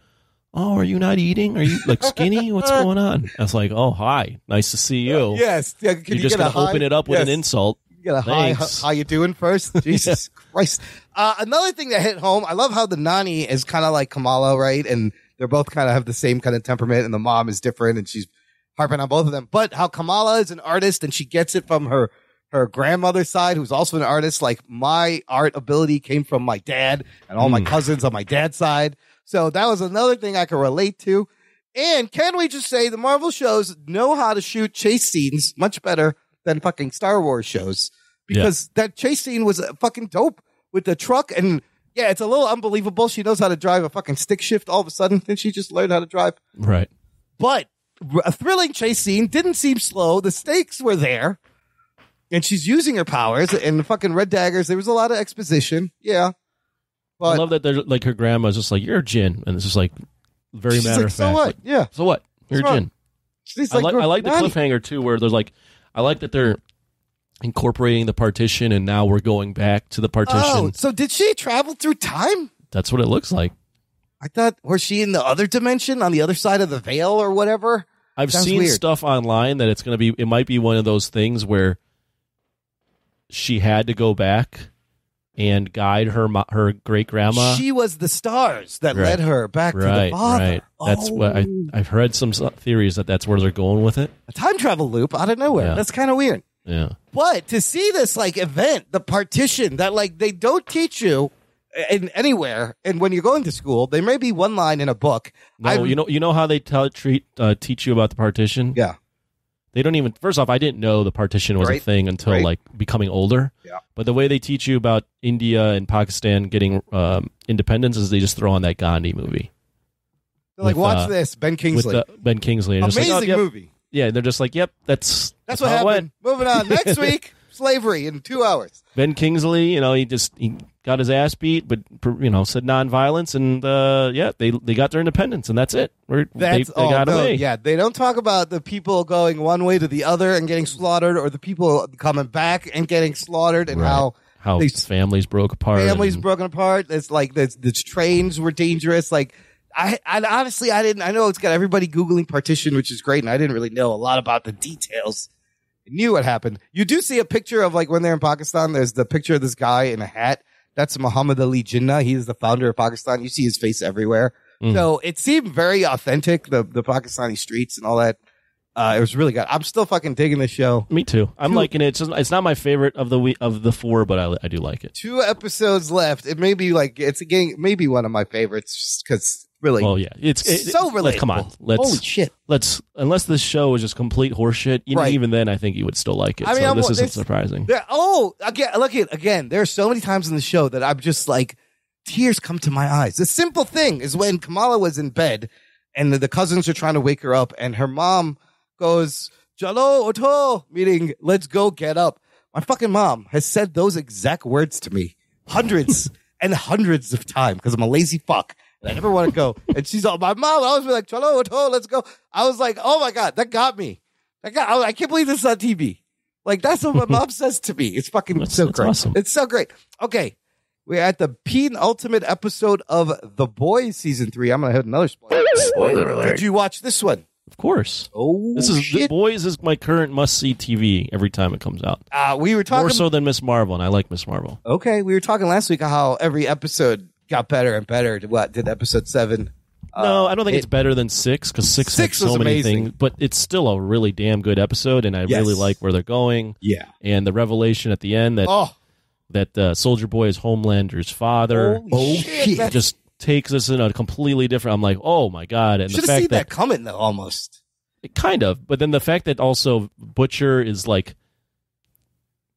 "Oh, are you not eating? Are you like skinny? What's going on?" I was like, "Oh, hi. Nice to see you." Yes. You're just going to open it up with an insult. You get a hi. How you doing first? Jesus Christ. Another thing that hit home, I love how the Nani is kind of like Kamala, right? And they're both kind of have the same kind of temperament, and the mom is different, and she's harping on both of them. But how Kamala is an artist, and she gets it from her grandmother's side, who's also an artist. Like, my art ability came from my dad and all my cousins on my dad's side. So that was another thing I could relate to. And can we just say the Marvel shows know how to shoot chase scenes much better than fucking Star Wars shows? Because that chase scene was fucking dope with the truck. And yeah, it's a little unbelievable. She knows how to drive a fucking stick shift all of a sudden. Then she just learned how to drive. Right. But a thrilling chase scene, didn't seem slow. The stakes were there. And she's using her powers and the fucking red daggers. There was a lot of exposition. Yeah. But I love that they're like her grandma's just like, "You're a djinn." And it's just like very matter of fact. So what? Like, yeah. So what? You're a djinn. I like the cliffhanger too, where there's like, I like that they're incorporating the partition and now we're going back to the partition. Oh, so did she travel through time? That's what it looks like. I thought, was she in the other dimension on the other side of the veil or whatever? I've seen stuff online that it might be one of those things where she had to go back and guide her great grandma. She was the stars that led her back to the father. Right. That's what I've heard some theories that's where they're going with it. A time travel loop out of nowhere. Yeah. That's kind of weird. Yeah. But to see this like event, the partition that like they don't teach you in anywhere, and when you're going to school, there may be one line in a book. No, you know how they teach you about the partition? Yeah. They don't even. First off, I didn't know the partition was a thing until like becoming older. Yeah. But the way they teach you about India and Pakistan getting independence is they just throw on that Gandhi movie. They're like, watch this, Ben Kingsley. Ben Kingsley. Amazing like, yep. movie. Yeah, they're just like, yep, that's what happened. Moving on. Next week, slavery in 2 hours. Ben Kingsley, he got his ass beat, but said nonviolence, and they got their independence, and that's it. They got away. Yeah, they don't talk about the people going one way to the other and getting slaughtered, or the people coming back and getting slaughtered, and how families broke apart. Broken apart. It's like the trains were dangerous. Like I honestly, I know it's got everybody Googling partition, which is great, and I didn't really know a lot about the details. I knew what happened. You do see a picture of like when they're in Pakistan. There's the picture of this guy in a hat. That's Muhammad Ali Jinnah. He is the founder of Pakistan. You see his face everywhere. So it seemed very authentic, the Pakistani streets and all that. It was really good. I'm still fucking digging the show. Me too. I'm liking it. It's not my favorite of the four, but I do like it. 2 episodes left. It may be like maybe one of my favorites, just because really. Well, yeah, it's so relatable. Come on, holy shit. Unless this show is just complete horseshit, even then I think you would still like it. I mean, this isn't surprising. Again, there are so many times in the show that I'm just like, tears come to my eyes. The simple thing is when Kamala was in bed and the cousins are trying to wake her up, and her mom goes, "Jalo oto," meaning let's go get up. My fucking mom has said those exact words to me hundreds and hundreds of times because I'm a lazy fuck. And I never want to go. And she's all, my mom would always be like, Cholo, let's go. I was like, oh my God, that got me. I can't believe this is on TV. Like, that's what my mom says to me. It's fucking so great. Awesome. It's so great. Okay. We're at the penultimate episode of The Boys season 3. I'm going to hit another spoiler. Spoiler alert. Did you watch this one? Of course. Oh, The Boys is my current must-see TV every time it comes out. We were talking more so than Miss Marvel, and I like Miss Marvel. Okay, we were talking last week how every episode got better and better. What did episode 7? No, I don't think it's better than 6 because 6 had so many things, but it's still a really damn good episode, and I really like where they're going. Yeah, and the revelation at the end that Soldier Boy is Homelander's father. Shit. Just takes us in a completely different. I'm like, oh my God! And should have seen that coming though, almost. Kind of, but then the fact that also Butcher is like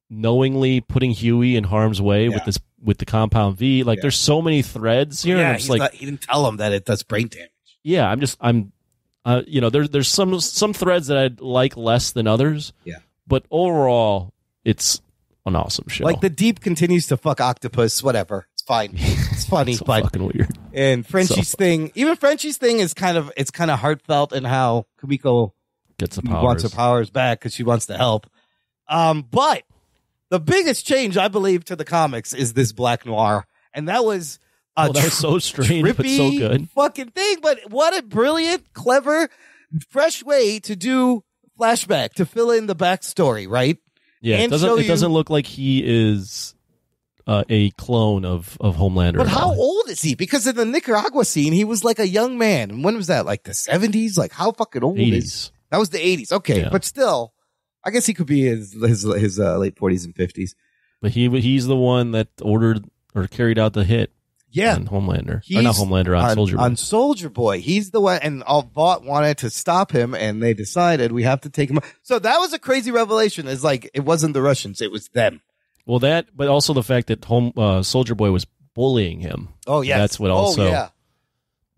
knowingly putting Huey in harm's way with the Compound V. Like, there's so many threads here. Yeah, and he didn't tell him that it does brain damage. Yeah, there's some threads that I like less than others. Yeah, but overall, it's an awesome show. Like the Deep continues to fuck Octopus, whatever. It's fine. It's funny. So fucking weird. And Frenchie's thing is kind of heartfelt in how Kumiko gets the powers. Wants her powers back because she wants to help. But the biggest change, I believe, to the comics is this Black Noir, and that was that was so strange, but so good fucking thing. But what a brilliant, clever, fresh way to do flashback to fill in the backstory, right? Yeah, and it doesn't look like he is a clone of Homelander. But how old is he? Because in the Nicaragua scene, he was like a young man. When was that? Like the 70s? Like how fucking old 80s. is? That was the 80s. Okay, but still, I guess he could be his late 40s and 50s. But he's the one that ordered or carried out the hit. Yeah, on Homelander. Or not Homelander, on Soldier Boy. On Soldier Boy. He's the one, and Vought wanted to stop him, and they decided we have to take him. So that was a crazy revelation. It's like, it wasn't the Russians, it was them. Well, but also the fact that Soldier Boy was bullying him. Oh, yeah. That's what also,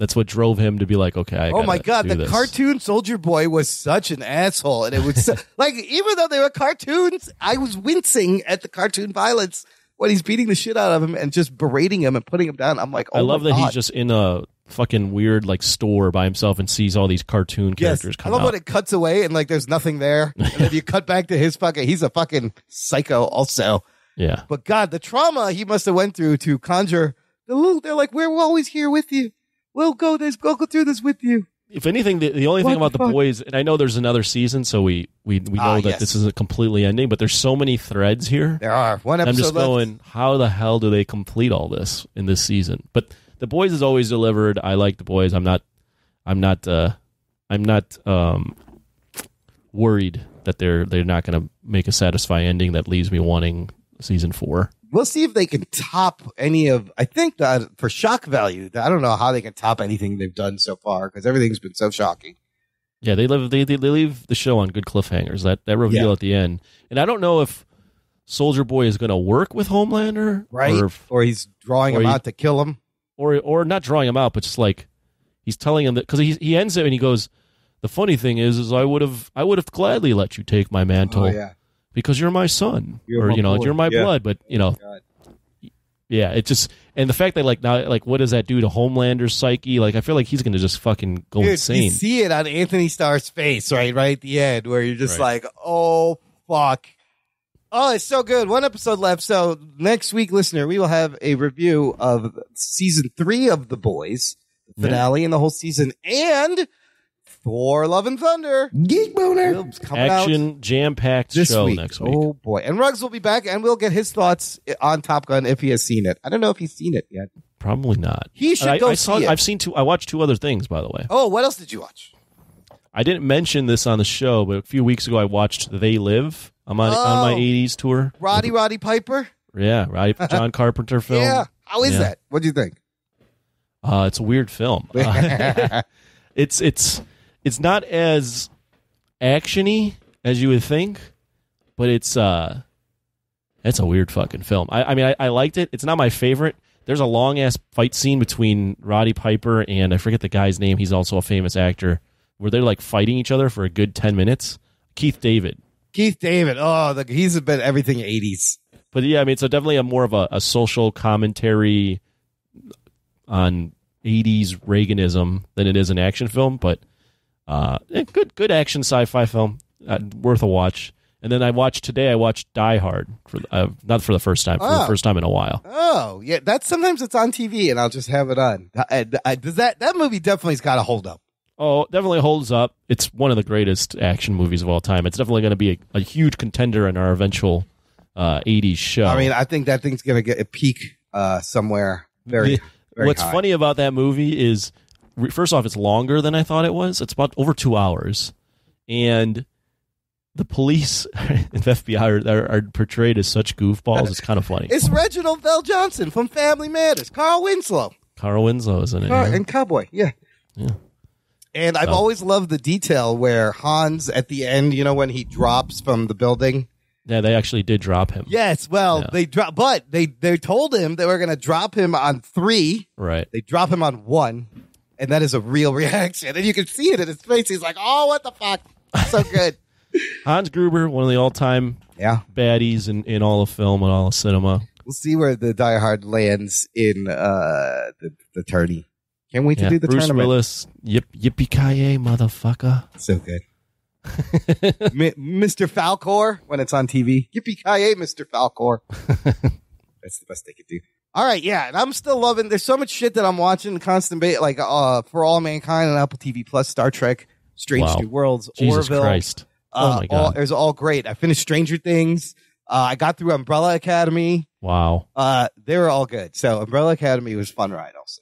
that's what drove him to be like, okay, oh my God, the cartoon Soldier Boy was such an asshole. And it was like, even though they were cartoons, I was wincing at the cartoon violence. When he's beating the shit out of him and just berating him and putting him down, I'm like, oh, I love my that God. he's just in a fucking weird like store by himself and sees all these cartoon characters come I love out. when it cuts away and like there's nothing there, and then you cut back to he's a fucking psycho also. Yeah, but God, the trauma he must have went through to conjure they're like, we're always here with you. We'll go through this with you. If anything, the only thing about the boys, and I know there's another season, so we know that this isn't completely ending, but there's so many threads here. There are. One episode I'm just left. going, how the hell do they complete all this in this season? But the boys is always delivered. I like the boys. I'm not worried that they're not going to make a satisfying ending that leaves me wanting season 4. We'll see if they can top any of. I think that for shock value, I don't know how they can top anything they've done so far because everything's been so shocking. Yeah, they leave the show on good cliffhangers. That reveal at the end, and I don't know if Soldier Boy is going to work with Homelander, right? Or he's drawing him out to kill him, or not drawing him out, but just like he's telling him that because he ends it and he goes, "The funny thing is I would have gladly let you take my mantle." Oh, yeah. Because you're my son, you're my blood, but yeah, it just, and the fact that like now, like what does that do to Homelander's psyche? Like I feel like he's going to just fucking go insane. You see it on Anthony Starr's face, right at the end, where you're just like, oh fuck, oh it's so good. One episode left, so next week, listener, we will have a review of season 3 of The Boys, the finale and the whole season, and Thor: Love and Thunder. Geek Boner. Action jam-packed show week. next week. Oh, boy. And Ruggs will be back, and we'll get his thoughts on Top Gun if he has seen it. I don't know if he's seen it yet. Probably not. He should go see it. I watched 2 other things, by the way. Oh, what else did you watch? I didn't mention this on the show, but a few weeks ago I watched They Live. I'm on my 80s tour. Roddy Piper? Yeah, John Carpenter film. Yeah. How is that? What do you think? It's a weird film. It's not as action-y as you would think, but it's a weird fucking film. I mean, I liked it. It's not my favorite. There's a long-ass fight scene between Roddy Piper and I forget the guy's name. He's also a famous actor, where they're like fighting each other for a good 10 minutes. Keith David. Keith David. Oh, he's been everything 80s. But yeah, I mean, it's definitely more of a social commentary on 80s Reaganism than it is an action film. But good action sci-fi film, worth a watch. And then I watched Die Hard not for the first time, for the first time in a while. Oh, yeah, sometimes it's on TV and I'll just have it on. Does that movie definitely's got to hold up? Oh, definitely holds up. It's one of the greatest action movies of all time. It's definitely going to be a huge contender in our eventual 80s show. I mean, I think that thing's going to get a peak somewhere very What's high. funny about that movie is, first off, it's longer than I thought it was. It's about over 2 hours. And the police and the FBI are portrayed as such goofballs. It's kind of funny. It's Reginald Bell Johnson from Family Matters. Carl Winslow. Carl Winslow is in it. And Cowboy, yeah. And I've So- always loved the detail where Hans, at the end, when he drops from the building. Yeah, they actually did drop him. Yes, well, they drop, but they told him they were going to drop him on 3. Right. They drop him on 1, and that is a real reaction. And you can see it in his face. He's like, "Oh, what the fuck?" So good. Hans Gruber, one of the all-time baddies in all of film and all of cinema. We'll see where the Die Hard lands in the tourney. Can't wait to do the Bruce tournament. Willis, yippee-ki-yay, motherfucker. So good. Mr. Falcor when it's on TV. Yippee-ki-yay, Mr. Falcor. That's the best they could do. All right, yeah, and I'm still loving. There's so much shit that I'm watching. Constant like For All Mankind on Apple TV Plus, Star Trek, Strange New Worlds, Jesus Orville. Christ. Oh my God. It was all great. I finished Stranger Things. I got through Umbrella Academy. Wow. They were all good. So Umbrella Academy was a fun ride also.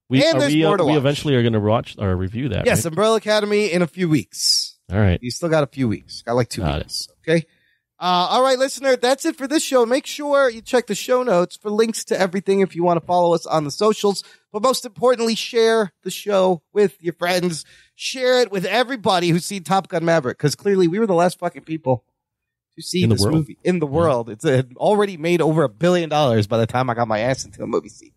We watch. eventually are going to watch or review that. Yes, right? Umbrella Academy in a few weeks. All right. You still got a few weeks. Got like 2 weeks. Okay. All right, listener, that's it for this show. Make sure you check the show notes for links to everything if you want to follow us on the socials. But most importantly, share the show with your friends. Share it with everybody who's seen Top Gun Maverick, because clearly we were the last fucking people to see this movie in the world. It's already made over $1 billion by the time I got my ass into a movie seat.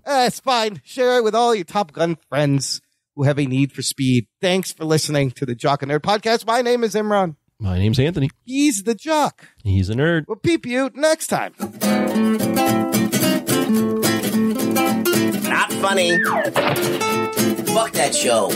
It's fine. Share it with all your Top Gun friends who have a need for speed. Thanks for listening to the Jock and Nerd Podcast. My name is Imran. My name's Anthony. He's the Jock. He's a nerd. We'll peep you next time. Not funny. Fuck that show.